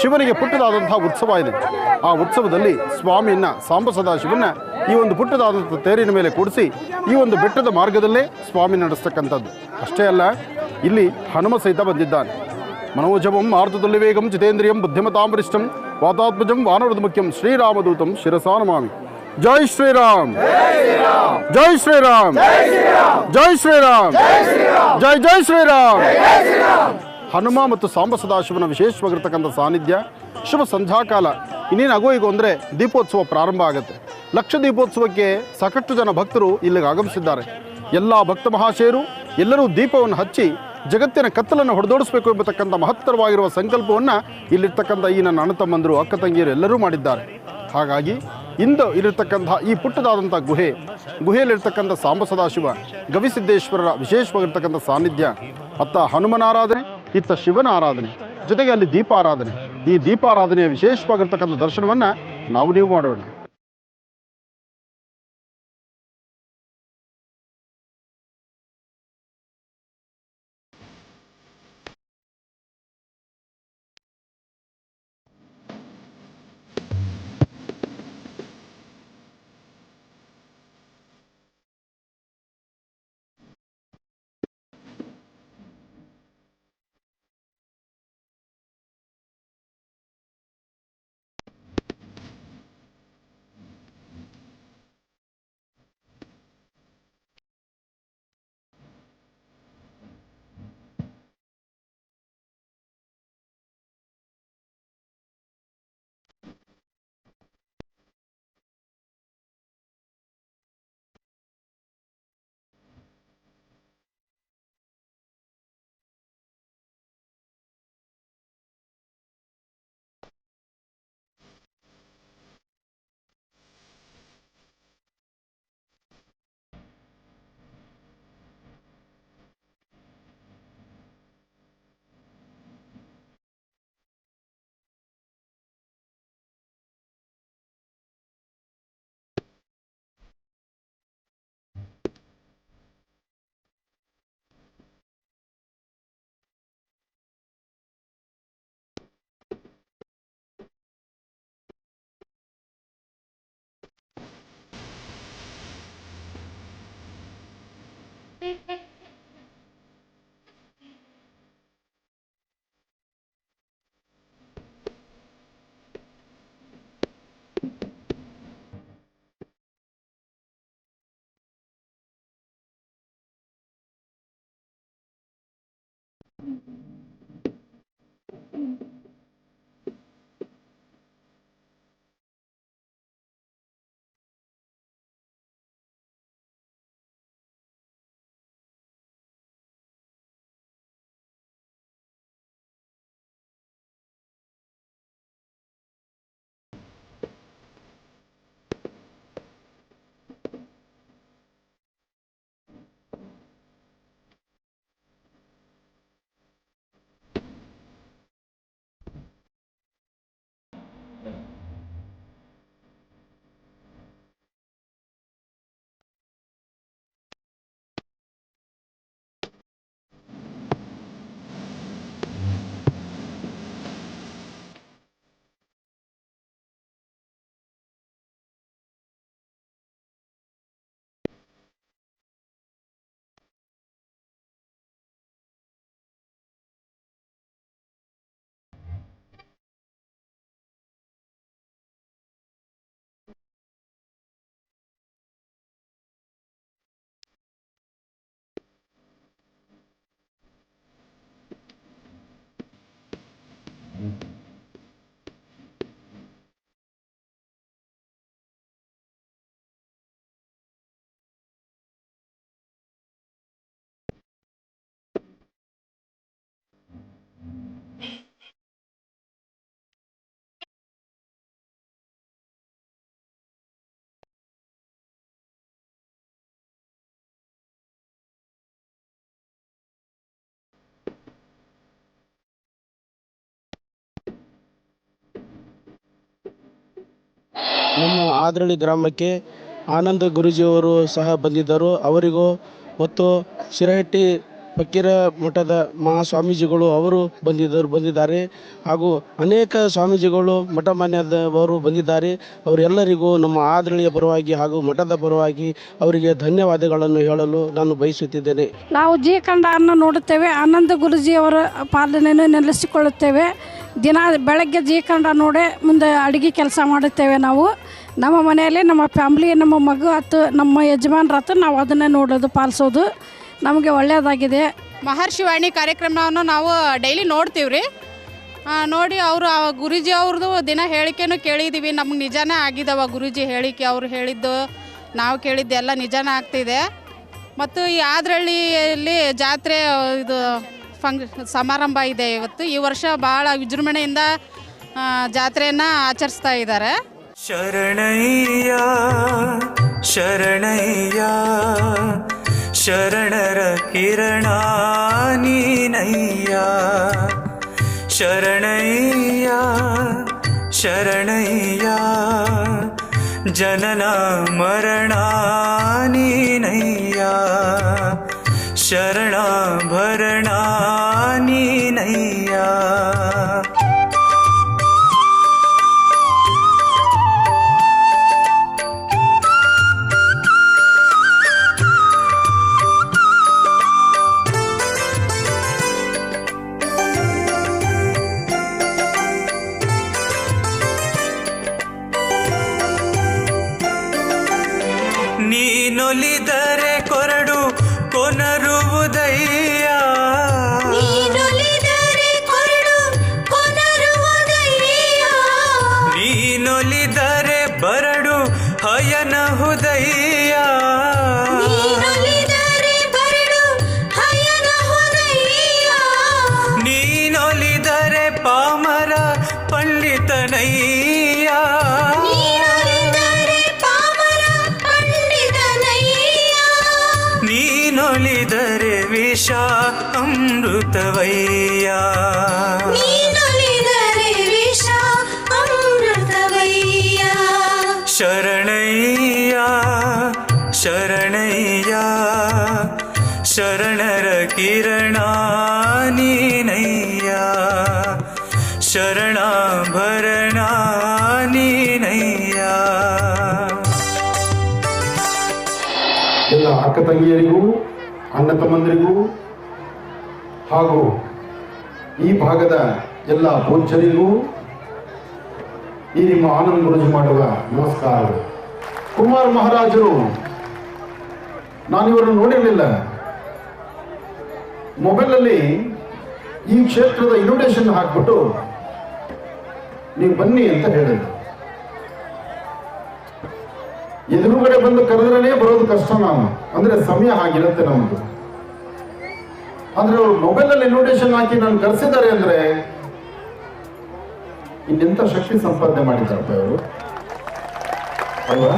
ಶಿವನಿಗೆ ಪುಟ್ಟದಾದಂತಹ ಉತ್ಸವ ಇದೆ. ಆ ಉತ್ಸವದಲ್ಲಿ ಸ್ವಾಮಿಯನ್ನ ಸಾಂಬ ಸದಾಶಿವನ್ನ ಈ ಒಂದು ಪುಟ್ಟದಾದಂಥ ತೇರಿನ ಮೇಲೆ ಕೂಡಿಸಿ ಈ ಒಂದು ಬೆಟ್ಟದ ಮಾರ್ಗದಲ್ಲೇ ಸ್ವಾಮಿ ನಡೆಸ್ತಕ್ಕಂಥದ್ದು. ಅಷ್ಟೇ ಅಲ್ಲ, ಇಲ್ಲಿ ಹನುಮ ಸಹಿತ ಬಂದಿದ್ದಾನೆ. ಮನೋಜವಂ ಆರ್ತದಲ್ಲಿ ವೇಗಂ ಜಿತೇಂದ್ರಿಯಂ ಬುದ್ಧಿಮತಾಂಬರಿಷ್ಠಂ ವಾತಾತ್ಮಜಂ ವಾನರದ ಮುಖ್ಯಂ ಶ್ರೀರಾಮದೂತಂ ಶಿರಸಾ ನಮಾಮಿ. ಜೈ ಶ್ರೀರಾಮ್, ಜೈ ಶ್ರೀರಾಮ್, ಜೈ ಶ್ರೀರಾಮ್, ಜೈ ಜೈ ಶ್ರೀರಾಮ್. ಹನುಮ ಮತ್ತು ಸಾಂಬ ಸದಾಶಿವನ ವಿಶೇಷವಾಗಿರ್ತಕ್ಕಂಥ ಸಾನ್ನಿಧ್ಯ. ಶುಭ ಸಂಧ್ಯಾಕಾಲ. ಇನ್ನೇನು ಆಗೋ ಅಂದರೆ ದೀಪೋತ್ಸವ ಪ್ರಾರಂಭ ಆಗುತ್ತೆ. ಲಕ್ಷ ದೀಪೋತ್ಸವಕ್ಕೆ ಸಾಕಷ್ಟು ಜನ ಭಕ್ತರು ಇಲ್ಲಿಗೆ ಆಗಮಿಸಿದ್ದಾರೆ. ಎಲ್ಲ ಭಕ್ತ ಮಹಾಶಯರು ಎಲ್ಲರೂ ದೀಪವನ್ನು ಹಚ್ಚಿ ಜಗತ್ತಿನ ಕತ್ತಲನ್ನು ಹೊಡೆದೋಡಿಸಬೇಕು ಎಂಬತಕ್ಕಂಥ ಮಹತ್ತರವಾಗಿರುವ ಸಂಕಲ್ಪವನ್ನು ಇಲ್ಲಿರ್ತಕ್ಕಂಥ ಈ ನನ್ನ ಅಣ್ಣ ತಮ್ಮಂದರು, ಅಕ್ಕ ತಂಗಿಯರು ಎಲ್ಲರೂ ಮಾಡಿದ್ದಾರೆ. ಹಾಗಾಗಿ ಇಂದು ಇರತಕ್ಕಂಥ ಈ ಪುಟ್ಟದಾದಂಥ ಗುಹೆಯಲ್ಲಿರ್ತಕ್ಕಂಥ ಸಾಂಬ ಸದಾಶಿವ ಗವಿಸಿದ್ದೇಶ್ವರರ ವಿಶೇಷವಾಗಿರ್ತಕ್ಕಂಥ ಸಾನ್ನಿಧ್ಯ. ಅತ್ತ ಹನುಮನ ಆರಾಧನೆ, ಇತ್ತ ಶಿವನ ಆರಾಧನೆ, ಜೊತೆಗೆ ಅಲ್ಲಿ ದೀಪಾರಾಧನೆ. ಈ ದೀಪಾರಾಧನೆಯ ವಿಶೇಷವಾಗಿರ್ತಕ್ಕಂಥ ದರ್ಶನವನ್ನು ನೀವು ಮಾಡೋಣ. ನಮ್ಮ ಆದ್ರಳ್ಳಿ ಗ್ರಾಮಕ್ಕೆ ಆನಂದ ಗುರೂಜಿಯವರು ಸಹ ಬಂದಿದ್ದರು. ಅವರಿಗೂ ಮತ್ತು ಶಿರಹಟ್ಟಿ ಫಕೀರ ಮಠದ ಮಹಾಸ್ವಾಮೀಜಿಗಳು ಅವರು ಬಂದಿದ್ದಾರೆ. ಹಾಗೂ ಅನೇಕ ಸ್ವಾಮೀಜಿಗಳು ಮಠ ಮಾನ್ಯದವರು ಬಂದಿದ್ದಾರೆ. ಅವರೆಲ್ಲರಿಗೂ ನಮ್ಮ ಆದ್ರಳ್ಳಿಯ ಪರವಾಗಿ ಹಾಗೂ ಮಠದ ಪರವಾಗಿ ಅವರಿಗೆ ಧನ್ಯವಾದಗಳನ್ನು ಹೇಳಲು ನಾನು ಬಯಸುತ್ತಿದ್ದೇನೆ. ನಾವು ಜೀ ಖಂಡವನ್ನು ನೋಡುತ್ತೇವೆ. ಆನಂದ ಗುರೂಜಿಯವರ ಪಾಲನೆಯನ್ನು ನೆಲೆಸಿಕೊಳ್ಳುತ್ತೇವೆ. ದಿನ ಬೆಳಗ್ಗೆ ಜೀ ಖಂಡ ನೋಡೇ ಮುಂದೆ ಅಡುಗೆ ಕೆಲಸ ಮಾಡುತ್ತೇವೆ. ನಾವು ನಮ್ಮ ಮನೆಯಲ್ಲಿ ನಮ್ಮ ಫ್ಯಾಮ್ಲಿ, ನಮ್ಮ ಮಗು ಆಯ್ತು, ನಮ್ಮ ಯಜಮಾನ್ರ ಆಯ್ತು, ನಾವು ಅದನ್ನೇ ನೋಡೋದು, ಪಾಲಿಸೋದು ನಮಗೆ ಒಳ್ಳೆಯದಾಗಿದೆ. ಮಹರ್ಷಿವಾಣಿ ಕಾರ್ಯಕ್ರಮವನ್ನು ನಾವು ಡೈಲಿ ನೋಡ್ತೀವಿ ರೀ. ನೋಡಿ ಅವರು ಗುರೂಜಿ ಅವ್ರದ್ದು ದಿನ ಹೇಳಿಕೆನೂ ಕೇಳಿದ್ದೀವಿ. ನಮ್ಗೆ ನಿಜಾನೇ ಆಗಿದ್ದಾವ ಗುರೂಜಿ ಹೇಳಿಕೆ. ಅವ್ರು ಹೇಳಿದ್ದು ನಾವು ಕೇಳಿದ್ದು ಎಲ್ಲ ನಿಜಾನೇ ಆಗ್ತಿದೆ. ಮತ್ತು ಈ ಆದ್ರಳ್ಳಿಯಲ್ಲಿ ಜಾತ್ರೆ ಇದು ಸಮಾರಂಭ ಇದೆ ಇವತ್ತು. ಈ ವರ್ಷ ಭಾಳ ವಿಜೃಂಭಣೆಯಿಂದ ಜಾತ್ರೆಯನ್ನು ಆಚರಿಸ್ತಾ ಇದ್ದಾರೆ. ಶರಣಯ್ಯ ಶರಣಯ್ಯ ಶರಣರ ಕಿರಣ ನೀನಯ್ಯ. ಶರಣಯ್ಯ ಶರಣಯ್ಯ ಜನನ ಮರಣ ನೀನಯ್ಯ. ಶರಣ ಭರಣ ನೀನಯ್ಯ. ನೀನೊಲಿದರೆ ಕೊರಡು ಕೊನರುವುದಯ್ಯ. ನೀನೊಲಿದರೆ ಬರಡು ಹಯನಹುದಯ್ಯ. ನೀನೊಲಿದರೆ ಪಾಮರ ಪಂಡಿತನಯ್ಯ. ನೀನೊಲಿದರೆ ವಿಷ ಅಮೃತವಯ್ಯ. ಶರಣಯ್ಯ ಶರಣಯ್ಯ ಶರಣರ ಕಿರಣ ನೀನಯ್ಯ. ಶರಣ ಭರಣ ನೀನಯ್ಯ. ಎಲ್ಲ ಅಕ್ಕ ತಂಗಿಯರಿಗೂ ಅಣ್ಣ ತಮ್ಮಂದಿರಿಗೂ ಹಾಗೂ ಈ ಭಾಗದ ಎಲ್ಲ ಪೂಜ್ಯರಿಗೂ ಈ ನಿಮ್ಮ ಆನಂದ್ ಗುರೂಜಿ ಮಾಡುವ ನಮಸ್ಕಾರಗಳು. ಕುಮಾರ್ ಮಹಾರಾಜರು, ನಾನು ಇವರನ್ನು ನೋಡಿರಲಿಲ್ಲ. ಮೊಬೈಲಲ್ಲಿ ಈ ಕ್ಷೇತ್ರದ ಇನ್ವಿಟೇಷನ್ ಹಾಕ್ಬಿಟ್ಟು ನೀವು ಬನ್ನಿ ಅಂತ ಹೇಳಿದ್ರು. ಎದುರುಗಡೆ ಬಂದು ಕರೆದ್ರೇ ಬರೋದು ಕಷ್ಟ. ನಾವು ಅಂದ್ರೆ ಸಮಯ ಹಾಗಿರುತ್ತೆ ನಮ್ದು. ಆದ್ರೆ ಅವರು ಮೊಬೈಲಲ್ಲಿ ಇನ್ವಿಟೇಷನ್ ಹಾಕಿ ನಾನು ಕರೆಸಿದ್ದಾರೆ ಅಂದ್ರೆ ಇನ್ನೆಂತ ಶಕ್ತಿ ಸಂಪಾದನೆ ಮಾಡಿದ್ದಾರಪ್ಪ ಅವರು, ಅಲ್ವಾ?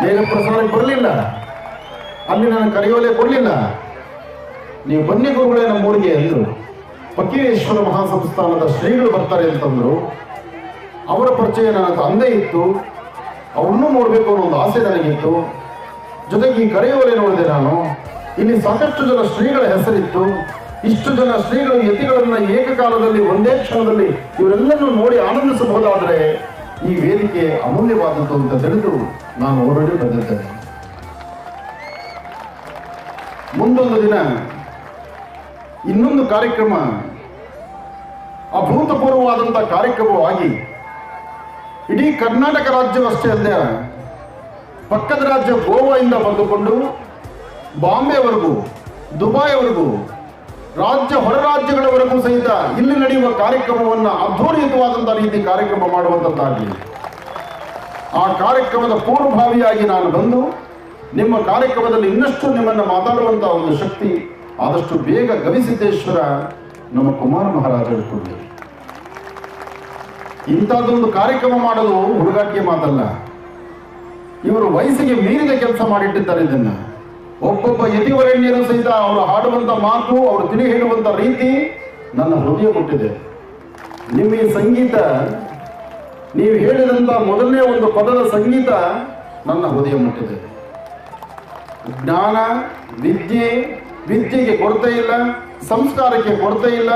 ಬೇಗ ಪ್ರಸಾರಕ್ಕೆ ಬರಲಿಲ್ಲ, ಅಲ್ಲಿ ನಾನು ಕರೆಯೋಲೆ ಕೊಡಲಿಲ್ಲ. ನೀವು ಬನ್ನಿ ಗುರುಗಳೇ ನಮ್ಮೂರಿಗೆ ಅಂದರು. ಫಕೀರೇಶ್ವರ ಮಹಾಸಂಸ್ಥಾನದ ಶ್ರೀಗಳು ಬರ್ತಾರೆ ಅಂತಂದ್ರು. ಅವರ ಪರಿಚಯ ನನ್ನ ತಂದೆ ಇತ್ತು, ಅವನ್ನೂ ನೋಡಬೇಕು ಅನ್ನೋ ಒಂದು ಆಸೆ ನನಗಿತ್ತು. ಜೊತೆಗೆ ಈ ಕರೆಯೋಲೆ ನೋಡಿದೆ ನಾನು. ಇಲ್ಲಿ ಸಾಕಷ್ಟು ಜನ ಶ್ರೀಗಳ ಹೆಸರಿತ್ತು. ಇಷ್ಟು ಜನ ಶ್ರೀಗಳು ಯತಿಗಳನ್ನ ಏಕಕಾಲದಲ್ಲಿ ಒಂದೇ ಕ್ಷಣದಲ್ಲಿ ಇವರೆಲ್ಲರೂ ನೋಡಿ ಆನಂದಿಸಬಹುದಾದ್ರೆ ಈ ವೇದಿಕೆ ಅಮೂಲ್ಯವಾದದ್ದು ಅಂತ ತಿಳಿದು ನಾನು ಹೊರಡಿ ಬಂದಿದ್ದೇನೆ. ಮುಂದೊಂದು ದಿನ ಇನ್ನೊಂದು ಕಾರ್ಯಕ್ರಮ ಅಭೂತಪೂರ್ವವಾದಂಥ ಕಾರ್ಯಕ್ರಮವಾಗಿ ಇಡೀ ಕರ್ನಾಟಕ ರಾಜ್ಯವಷ್ಟೇ ಅಲ್ಲದೆ ಪಕ್ಕದ ರಾಜ್ಯ ಗೋವಾದಿಂದ ಬಂದುಕೊಂಡು ಬಾಂಬೆವರೆಗೂ, ದುಬೈವರೆಗೂ, ರಾಜ್ಯ ಹೊರ ರಾಜ್ಯಗಳವರೆಗೂ ಸಹಿತ ಇಲ್ಲಿ ನಡೆಯುವ ಕಾರ್ಯಕ್ರಮವನ್ನು ಅದ್ಭುತವಾದಂಥ ರೀತಿ ಕಾರ್ಯಕ್ರಮ ಮಾಡುವಂಥದ್ದಾಗಲಿ. ಆ ಕಾರ್ಯಕ್ರಮದ ಪೂರ್ವಭಾವಿಯಾಗಿ ನಾನು ಬಂದು ನಿಮ್ಮ ಕಾರ್ಯಕ್ರಮದಲ್ಲಿ ಇನ್ನಷ್ಟು ನಿಮ್ಮನ್ನು ಮಾತಾಡುವಂಥ ಒಂದು ಶಕ್ತಿ ಆದಷ್ಟು ಬೇಗ ಗವಿಸಿದ್ದೇಶ್ವರ ನಮ್ಮ ಕುಮಾರ ಮಹಾರಾಜರು ಕೊಡಲಿ. ಇಂಥದ್ದೊಂದು ಕಾರ್ಯಕ್ರಮ ಮಾಡೋದು ಹುಡುಗಾಟಿಗೆ ಮಾತಲ್ಲ. ಇವರು ವಯಸ್ಸಿಗೆ ಮೀರಿದ ಕೆಲಸ ಮಾಡಿಟ್ಟಿದ್ದಾರೆ. ಇದನ್ನ ಒಬ್ಬೊಬ್ಬ ಯತಿವರಣ್ಯರು ಸಹಿತ ಅವರು ಹಾಡುವಂಥ ಮಾತು, ಅವರು ತಿಳಿ ಹೇಳುವಂಥ ರೀತಿ ನನ್ನ ಹೃದಯ ಮುಟ್ಟಿದೆ. ನಿಮ್ಮ ಈ ಸಂಗೀತ, ನೀವು ಹೇಳಿದಂಥ ಮೊದಲನೇ ಒಂದು ಪದದ ಸಂಗೀತ ನನ್ನ ಹೃದಯ ಮುಟ್ಟಿದೆ. ಜ್ಞಾನ, ವಿದ್ಯೆಗೆ ಕೊರತೆ ಇಲ್ಲ, ಸಂಸ್ಕಾರಕ್ಕೆ ಕೊರತೆ ಇಲ್ಲ.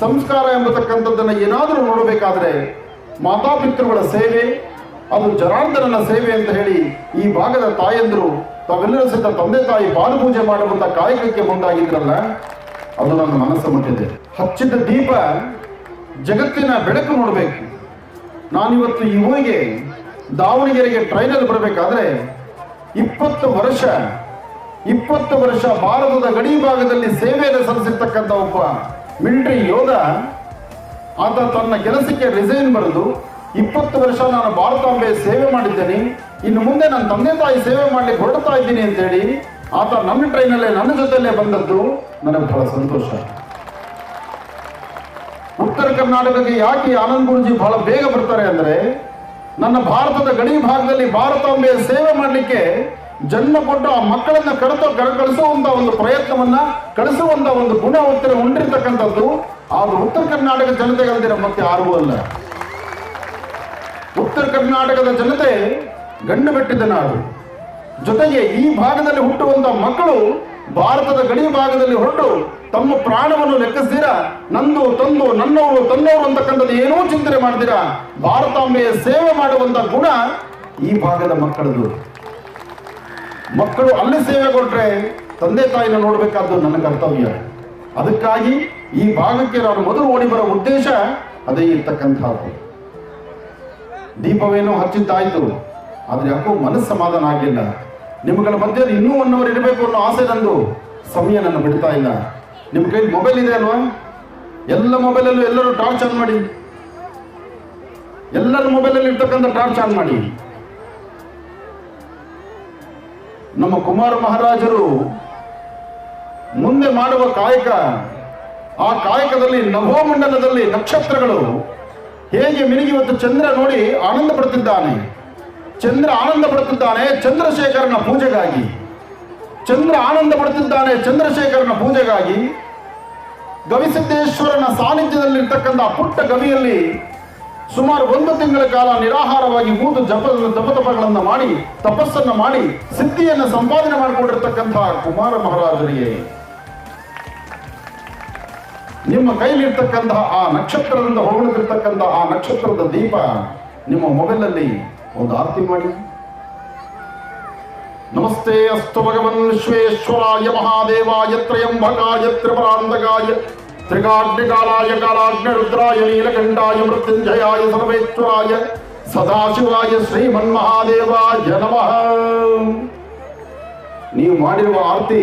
ಸಂಸ್ಕಾರ ಎಂಬತಕ್ಕಂಥದ್ದನ್ನು ಏನಾದರೂ ನೋಡಬೇಕಾದ್ರೆ ಮಾತಾಪಿತೃಗಳ ಸೇವೆ, ಅದು ಜನಾರ್ದನನ ಸೇವೆ ಅಂತ ಹೇಳಿ ಈ ಭಾಗದ ತಾಯಂದರು ತಾವೆಲ್ಲರೂ ಸಹಿತ ತಂದೆ ತಾಯಿ ಪಾದಪೂಜೆ ಮಾಡುವಂಥ ಕಾಯಕಕ್ಕೆ ಮುಂದಾಗಿದ್ರಲ್ಲ, ಅದು ನನ್ನ ಮನಸ್ಸು ಮುಟ್ಟಿದೆ. ಹಚ್ಚಿದ ದೀಪ ಜಗತ್ತಿನ ಬೆಳಕು ನೋಡಬೇಕು. ನಾನಿವತ್ತು ಈ ಊರಿಗೆ ದಾವಣಗೆರೆಗೆ ಟ್ರೈನಲ್ಲಿ ಬರಬೇಕಾದ್ರೆ 20 ವರ್ಷ ಭಾರತದ ಗಡಿ ಭಾಗದಲ್ಲಿ ಸೇವೆಯನ್ನು ಸಲ್ಲಿಸಿರ್ತಕ್ಕಂಥ ಒಬ್ಬ ಮಿಲಿಟರಿ ಯೋಧ, ಆತ ತನ್ನ ಕೆಲಸಕ್ಕೆ ರಿಸೈನ್ ಬರೆದು 20 ವರ್ಷ ನಾನು ಭಾರತಾಂಬೆ ಸೇವೆ ಮಾಡಿದ್ದೇನೆ, ಇನ್ನು ಮುಂದೆ ನನ್ನ ತಂದೆ ತಾಯಿ ಸೇವೆ ಮಾಡ್ಲಿಕ್ಕೆ ಹೊರಡ್ತಾ ಇದ್ದೀನಿ ಅಂತೇಳಿ ಆತ ನನ್ನ ಟ್ರೈನಲ್ಲೇ ನನ್ನ ಜೊತೆಯಲ್ಲೇ ಬಂದದ್ದು ನನಗೆ ಬಹಳ ಸಂತೋಷ. ಉತ್ತರ ಕರ್ನಾಟಕಕ್ಕೆ ಯಾಕೆ ಆನಂದ್ ಗುರೂಜಿ ಬಹಳ ಬೇಗ ಬರ್ತಾರೆ ಅಂದ್ರೆ, ನನ್ನ ಭಾರತದ ಗಡಿ ಭಾಗದಲ್ಲಿ ಭಾರತಾಂಬೆಯ ಸೇವೆ ಮಾಡಲಿಕ್ಕೆ ಜನ್ಮ ಕೊಟ್ಟು ಆ ಮಕ್ಕಳನ್ನ ಕಳಿಸುವಂತ ಒಂದು ಪ್ರಯತ್ನವನ್ನ, ಕಳಿಸುವಂತ ಒಂದು ಗುಣ ಹೊಂದಿರತಕ್ಕಂಥದ್ದು ಅದು ಉತ್ತರ ಕರ್ನಾಟಕ ಜನತೆಗಲ್ದಿರ ಮತ್ತೆ ಯಾರಿಗೂ ಅಲ್ಲ. ಉತ್ತರ ಕರ್ನಾಟಕದ ಜನತೆ ಗಂಡು ಬೆಟ್ಟಿದ ನಾಡು. ಜೊತೆಗೆ ಈ ಭಾಗದಲ್ಲಿ ಹುಟ್ಟುವಂತ ಮಕ್ಕಳು ಭಾರತದ ಗಡಿ ಭಾಗದಲ್ಲಿ ಹೊರಟು ತಮ್ಮ ಪ್ರಾಣವನ್ನು ಲೆಕ್ಕಿಸ್ತೀರ, ನಂದು ತಂದು ನನ್ನವರು ತನ್ನವರು ಅಂತಕ್ಕಂಥದ್ದು ಏನೂ ಚಿಂತನೆ ಮಾಡ್ತೀರಾ, ಭಾರತಾಂಬೆಯ ಸೇವೆ ಮಾಡುವಂತ ಗುಣ ಈ ಭಾಗದ ಮಕ್ಕಳದು. ಮಕ್ಕಳು ಅಲ್ಲಿ ಸೇವೆ ಕೊಟ್ರೆ ತಂದೆ ತಾಯಿನ ನೋಡಬೇಕಾದ್ದು ನನ್ನ ಕರ್ತವ್ಯ. ಅದಕ್ಕಾಗಿ ಈ ಭಾಗಕ್ಕೆ ನಾನು ಮೊದಲು ಓಡಿ ಬರೋ ಉದ್ದೇಶ ಅದೇ ಇರ್ತಕ್ಕಂಥದ್ದು. ದೀಪವೇನೋ ಹಚ್ಚಿದ್ದಾಯ್ತು, ಆದ್ರೆ ಯಾಕೋ ಮನಸ್ಸು ಸಮಾಧಾನ ಆಗಲಿಲ್ಲ. ನಿಮ್ಗಳ ಮಧ್ಯೆ ಇನ್ನೂ 1 ಅವರ್ ಇರಬೇಕು ಅನ್ನೋ ಆಸೆ ನಂದು. ಸಮಯ ನನ್ನ ಬಿಡ್ತಾ ಇಲ್ಲ. ನಿಮ್ಮ ಕೈ ಮೊಬೈಲ್ ಇದೆ ಅಲ್ವಾ? ಎಲ್ಲ ಮೊಬೈಲಲ್ಲೂ ಎಲ್ಲರೂ ಟಾರ್ಚ್ ಆನ್ ಮಾಡಿ, ಎಲ್ಲರ ಮೊಬೈಲಲ್ಲಿ ಇರ್ತಕ್ಕಂಥ ಟಾರ್ಚ್ ಆನ್ ಮಾಡಿ. ನಮ್ಮ ಕುಮಾರ ಮಹಾರಾಜರು ಮುಂದೆ ಮಾಡುವ ಕಾಯಕ, ಆ ಕಾಯಕದಲ್ಲಿ ನಭೋಮಂಡಲದಲ್ಲಿ ನಕ್ಷತ್ರಗಳು ಹೇಗೆ ಮಿನುಗಿ ಇವತ್ತು ಚಂದ್ರ ನೋಡಿ ಆನಂದ ಪಡುತ್ತಿದ್ದಾನೆ. ಚಂದ್ರ ಆನಂದ ಪಡುತ್ತಿದ್ದಾನೆ ಚಂದ್ರಶೇಖರನ ಪೂಜೆಗಾಗಿ. ಚಂದ್ರ ಆನಂದ ಪಡುತ್ತಿದ್ದಾನೆ ಚಂದ್ರಶೇಖರನ ಪೂಜೆಗಾಗಿ. ಗವಿಸಿದ್ದೇಶ್ವರನ ಸಾನ್ನಿಧ್ಯದಲ್ಲಿರ್ತಕ್ಕಂಥ ಪುಟ್ಟ ಗವಿಯಲ್ಲಿ ಸುಮಾರು 1 ತಿಂಗಳ ಕಾಲ ನಿರಾಹಾರವಾಗಿ ಕೂತು ಜಪತಪಗಳನ್ನು ಮಾಡಿ, ತಪಸ್ಸನ್ನು ಮಾಡಿ ಸಿದ್ಧಿಯನ್ನು ಸಂಪಾದನೆ ಮಾಡಿಕೊಂಡಿರ್ತಕ್ಕಂತಹ ಕುಮಾರ ಮಹಾರಾಜರಿಗೆ ನಿಮ್ಮ ಕೈಲಿರ್ತಕ್ಕಂತಹ ಆ ನಕ್ಷತ್ರದಿಂದ ಹೊರಡುತ್ತಿರ್ತಕ್ಕಂತಹ ಆ ನಕ್ಷತ್ರದ ದೀಪ ನಿಮ್ಮ ಮೊಬೈಲಲ್ಲಿ ಒಂದು ಆರತಿ ಮಾಡಿ. ನಮಸ್ಕಾರ. ನಮಸ್ತೆ ಅಸ್ತು ಭಗವನ್ ವಿಶ್ವೇಶ್ವರಾಯ ಮಹಾದೇವಾಯ ತ್ರಯಂಬಕಾಯ ತ್ರಿಪುರಾಂತಕಾಯ ತ್ರಿಕಾಗ್ನಿಕಾಲಾಯ ಕಾಲಾಗ್ನಿ ರುದ್ರಾಯ ನೀಲಕಂಠಾಯ ಮೃತ್ಯುಂಜಯಾಯ ಸರ್ವೇಶ್ವರಾಯ ಸದಾಶಿವಾಯ ಶ್ರೀಮನ್ಮಹಾದೇವಾಯ ನಮಃ. ನೀವು ಮಾಡಿರುವ ಆರತಿ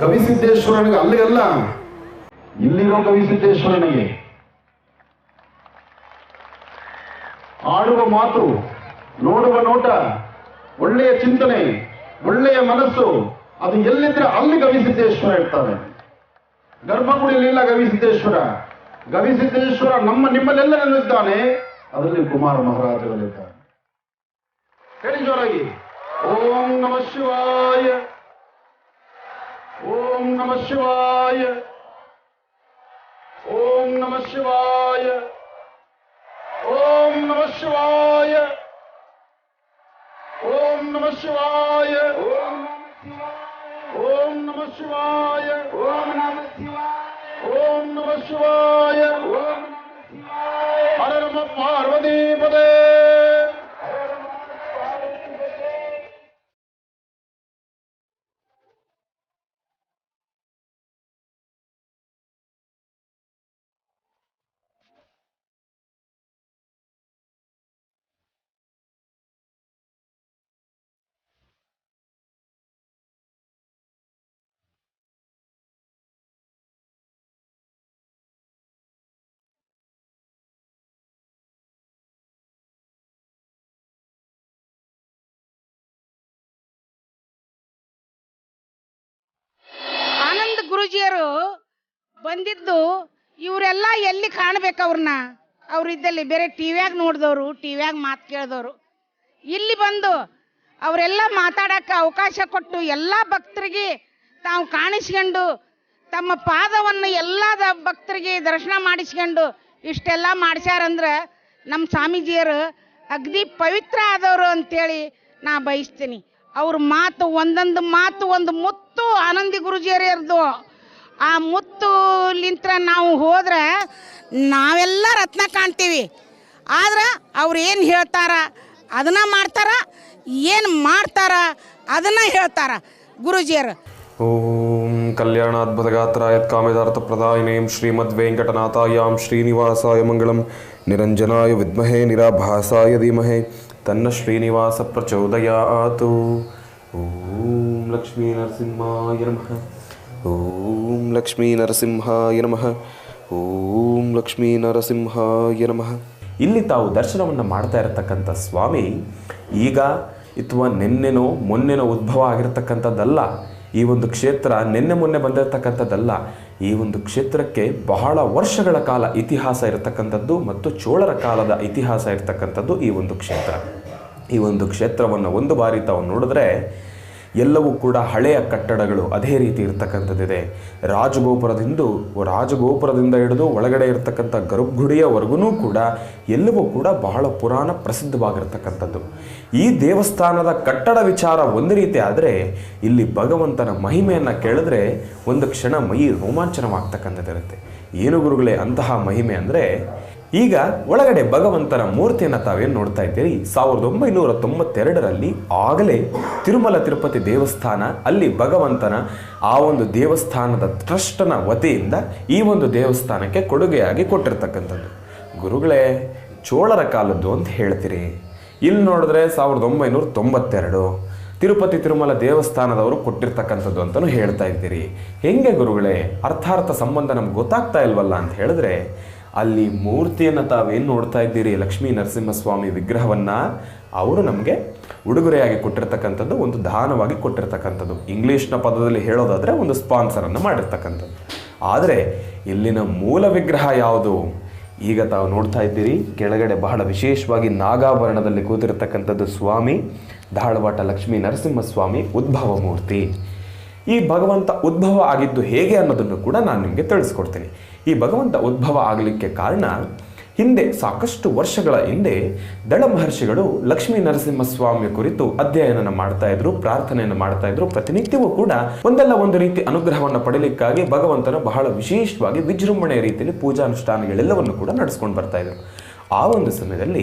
ಗವಿಸಿದ್ದೇಶ್ವರನಿಗೆ ಅಲ್ಲಿಗಲ್ಲ, ಇಲ್ಲಿರೋ ಗವಿಸಿದ್ದೇಶ್ವರನಿಗೆ. ಆಡುವ ಮಾತು, ನೋಡುವ ನೋಟ, ಒಳ್ಳೆಯ ಚಿಂತನೆ, ಒಳ್ಳೆಯ ಮನಸ್ಸು, ಅದು ಎಲ್ಲಿದ್ರೆ ಅಲ್ಲಿ ಗವಿಸಿದ್ದೇಶ್ವರ ಇರ್ತಾರೆ. ಗರ್ಭಗುಡಿಯಲ್ಲಿಲ್ಲ ಗವಿಸಿದ್ದೇಶ್ವರ. ಗವಿಸಿದ್ದೇಶ್ವರ ನಿಮ್ಮಲ್ಲೆಲ್ಲ ನೆಲೆಸಿದ್ದಾನೆ, ಅದರಲ್ಲಿ ಕುಮಾರ ಮಹಾರಾಜಗಳಿದ್ದಾರೆ. ಹೇಳಿ ಜೋರಾಗಿ, ಓಂ ನಮಃ ಶಿವಾಯ, ಓಂ ನಮಃ ಶಿವಾಯ, ಓಂ ನಮಃ ಶಿವಾಯ, ಓಂ ನಮಃ ಶಿವಾಯ, ಓಂ ನಮಃ ಶಿವಾಯ, ಓಂ ನಮಃ ಶಿವಾಯ, ಓಂ ನಮಃ ಶಿವಾಯ, ಓಂ ನಮಃ ಶಿವಾಯ, ಓಂ ಹರ ನಮಃ ಪಾರ್ವತಿ ಪದೇ. ಆನಂದ್ ಗುರೂಜಿಯರು ಬಂದಿದ್ದು ಇವರೆಲ್ಲ ಎಲ್ಲಿ ಕಾಣಬೇಕು ಅವ್ರನ್ನ? ಅವರಿದ್ದಲ್ಲಿ ಬೇರೆ ಟಿವಿಯಾಗ ನೋಡಿದವರು, ಟಿವಿಯಾಗ ಮಾತು ಕೇಳಿದವರು, ಇಲ್ಲಿ ಬಂದು ಅವರೆಲ್ಲ ಮಾತಾಡಕ್ಕೆ ಅವಕಾಶ ಕೊಟ್ಟು ಎಲ್ಲ ಭಕ್ತರಿಗೆ ತಾವು ಕಾಣಿಸ್ಕೊಂಡು ತಮ್ಮ ಪಾದವನ್ನು ಎಲ್ಲ ಭಕ್ತರಿಗೆ ದರ್ಶನ ಮಾಡಿಸ್ಕೊಂಡು ಇಷ್ಟೆಲ್ಲ ಮಾಡಿಸ್ಯಾರಂದ್ರೆ ನಮ್ಮ ಸ್ವಾಮೀಜಿಯರು ಅಗದಿ ಪವಿತ್ರ ಆದವರು ಅಂತೇಳಿ ನಾ ಬಯಸ್ತೀನಿ. ಅವ್ರ ಮಾತು, ಒಂದೊಂದು ಮಾತು ಒಂದು ಮುತ್ತು ಆನಂದಿ ಗುರೂಜಿಯರ್ದು. ಆ ಮುತ್ತುಲಿಂತ್ರ ನಾವು ಹೋದ್ರೆ ನಾವೆಲ್ಲ ರತ್ನ ಕಾಣ್ತೀವಿ. ಆದ್ರೆ ಅವ್ರು ಏನು ಹೇಳ್ತಾರ ಅದನ್ನ ಮಾಡ್ತಾರ, ಏನು ಮಾಡ್ತಾರ ಅದನ್ನ ಹೇಳ್ತಾರ ಗುರೂಜಿಯರು. ಓಂ ಕಲ್ಯಾಣಾದ್ಭುತಗಾತ್ರಾಯ ಕಾಮೇದಾರ್ಥಪ್ರದಾಯಿನೇಂ ಶ್ರೀಮದ್ ವೆಂಕಟನಾಥಾಯಾಂ ಶ್ರೀನಿವಾಸಾಯ ಮಂಗಳಂ ನಿರಂಜನಾಯ ವಿದ್ಮಹೇ ನಿರಾಭಾಸಾಯ ಧೀಮಹೇ ತನ್ನ ಶ್ರೀನಿವಾಸ ಪ್ರಚೋದಯಾತು. ಓಂ ಲಕ್ಷ್ಮೀ ನರಸಿಂಹಾಯ ನಮಃ. ಓಂ ಲಕ್ಷ್ಮೀ ನರಸಿಂಹಾಯ ನಮಃ. ಓಂ ಲಕ್ಷ್ಮೀ ನರಸಿಂಹಾಯ ನಮಃ. ಇಲ್ಲಿ ತಾವು ದರ್ಶನವನ್ನು ಮಾಡ್ತಾ ಇರತಕ್ಕಂಥ ಸ್ವಾಮಿ ಈಗ ಅಥವಾ ನಿನ್ನೆನೋ ಮೊನ್ನೆನೋ ಉದ್ಭವ ಆಗಿರತಕ್ಕಂಥದ್ದಲ್ಲ. ಈ ಒಂದು ಕ್ಷೇತ್ರ ನಿನ್ನೆ ಮೊನ್ನೆ ಬಂದಿರತಕ್ಕಂಥದ್ದಲ್ಲ. ಈ ಒಂದು ಕ್ಷೇತ್ರಕ್ಕೆ ಬಹಳ ವರ್ಷಗಳ ಕಾಲ ಇತಿಹಾಸ ಇರತಕ್ಕಂಥದ್ದು ಮತ್ತು ಚೋಳರ ಕಾಲದ ಇತಿಹಾಸ ಇರತಕ್ಕಂಥದ್ದು ಈ ಒಂದು ಕ್ಷೇತ್ರ. ಈ ಒಂದು ಕ್ಷೇತ್ರವನ್ನು ಒಂದು ಬಾರಿ ತಾವು ನೋಡಿದ್ರೆ ಎಲ್ಲವೂ ಕೂಡ ಹಳೆಯ ಕಟ್ಟಡಗಳು ಅದೇ ರೀತಿ ಇರತಕ್ಕಂಥದ್ದಿದೆ. ರಾಜಗೋಪುರದಿಂದ ಹಿಡಿದು ಒಳಗಡೆ ಇರತಕ್ಕಂಥ ಗರ್ಭಗುಡಿಯವರೆಗೂ ಕೂಡ ಎಲ್ಲವೂ ಕೂಡ ಬಹಳ ಪುರಾಣ ಪ್ರಸಿದ್ಧವಾಗಿರ್ತಕ್ಕಂಥದ್ದು. ಈ ದೇವಸ್ಥಾನದ ಕಟ್ಟಡ ವಿಚಾರ ಒಂದು ರೀತಿ ಆದರೆ ಇಲ್ಲಿ ಭಗವಂತನ ಮಹಿಮೆಯನ್ನು ಕೇಳಿದ್ರೆ ಒಂದು ಕ್ಷಣ ಮೈ ರೋಮಾಂಚನವಾಗ್ತಕ್ಕಂಥದ್ದಿರುತ್ತೆ. ಏನು ಗುರುಗಳೇ ಅಂತಹ ಮಹಿಮೆ ಅಂದರೆ, ಈಗ ಒಳಗಡೆ ಭಗವಂತನ ಮೂರ್ತಿಯನ್ನು ತಾವೇನು ನೋಡ್ತಾ ಇದ್ದೀರಿ, 1992ರಲ್ಲಿ ಆಗಲೇ ತಿರುಮಲ ತಿರುಪತಿ ದೇವಸ್ಥಾನ ಅಲ್ಲಿ ಭಗವಂತನ ಆ ಒಂದು ದೇವಸ್ಥಾನದ ಟ್ರಸ್ಟ್ನ ವತಿಯಿಂದ ಈ ಒಂದು ದೇವಸ್ಥಾನಕ್ಕೆ ಕೊಡುಗೆಯಾಗಿ ಕೊಟ್ಟಿರ್ತಕ್ಕಂಥದ್ದು. ಗುರುಗಳೇ ಚೋಳರ ಕಾಲದ್ದು ಅಂತ ಹೇಳ್ತೀರಿ, ಇಲ್ಲಿ ನೋಡಿದ್ರೆ 1992 ತಿರುಪತಿ ತಿರುಮಲ ದೇವಸ್ಥಾನದವರು ಕೊಟ್ಟಿರ್ತಕ್ಕಂಥದ್ದು ಅಂತಲೂ ಹೇಳ್ತಾ ಇದ್ದೀರಿ. ಹೆಂಗೆ ಗುರುಗಳೇ ಅರ್ಥಾರ್ಥ ಸಂಬಂಧ ನಮ್ಗೆ ಗೊತ್ತಾಗ್ತಾ ಇಲ್ವಲ್ಲ ಅಂತ ಹೇಳಿದ್ರೆ, ಅಲ್ಲಿ ಮೂರ್ತಿಯನ್ನು ತಾವೇನು ನೋಡ್ತಾ ಇದ್ದೀರಿ, ಲಕ್ಷ್ಮೀ ನರಸಿಂಹಸ್ವಾಮಿ ವಿಗ್ರಹವನ್ನು ಅವರು ನಮಗೆ ಉಡುಗೊರೆಯಾಗಿ ಕೊಟ್ಟಿರ್ತಕ್ಕಂಥದ್ದು, ಒಂದು ದಾನವಾಗಿ ಕೊಟ್ಟಿರ್ತಕ್ಕಂಥದ್ದು. ಇಂಗ್ಲೀಷ್ನ ಪದದಲ್ಲಿ ಹೇಳೋದಾದರೆ ಒಂದು ಸ್ಪಾನ್ಸರನ್ನು ಮಾಡಿರ್ತಕ್ಕಂಥದ್ದು. ಆದರೆ ಇಲ್ಲಿನ ಮೂಲ ವಿಗ್ರಹ ಯಾವುದು? ಈಗ ತಾವು ನೋಡ್ತಾ ಇದ್ದೀರಿ ಕೆಳಗಡೆ ಬಹಳ ವಿಶೇಷವಾಗಿ ನಾಗಾಭರಣದಲ್ಲಿ ಕೂತಿರ್ತಕ್ಕಂಥದ್ದು ಸ್ವಾಮಿ ಧಾಳವಾಟ ಲಕ್ಷ್ಮೀ ನರಸಿಂಹಸ್ವಾಮಿ ಉದ್ಭವ ಮೂರ್ತಿ. ಈ ಭಗವಂತ ಉದ್ಭವ ಆಗಿದ್ದು ಹೇಗೆ ಅನ್ನೋದನ್ನು ಕೂಡ ನಾನು ನಿಮಗೆ ತಿಳಿಸ್ಕೊಡ್ತೀನಿ. ಈ ಭಗವಂತ ಉದ್ಭವ ಆಗಲಿಕ್ಕೆ ಕಾರಣ, ಹಿಂದೆ ಸಾಕಷ್ಟು ವರ್ಷಗಳ ಹಿಂದೆ ದಳ ಮಹರ್ಷಿಗಳು ಲಕ್ಷ್ಮೀ ನರಸಿಂಹಸ್ವಾಮಿಯ ಕುರಿತು ಅಧ್ಯಯನ ಮಾಡ್ತಾ ಇದ್ರು, ಪ್ರಾರ್ಥನೆಯನ್ನು ಮಾಡ್ತಾ ಇದ್ರು. ಪ್ರತಿನಿತ್ಯವೂ ಕೂಡ ಒಂದಲ್ಲ ಒಂದು ರೀತಿ ಅನುಗ್ರಹವನ್ನು ಪಡೆಯಲಿಕ್ಕಾಗಿ ಭಗವಂತನ ಬಹಳ ವಿಶೇಷವಾಗಿ ವಿಜೃಂಭಣೆಯ ರೀತಿಯಲ್ಲಿ ಪೂಜಾನುಷ್ಠಾನಗಳೆಲ್ಲವನ್ನು ಕೂಡ ನಡೆಸ್ಕೊಂಡು ಬರ್ತಾ ಇದ್ರು. ಆ ಒಂದು ಸಮಯದಲ್ಲಿ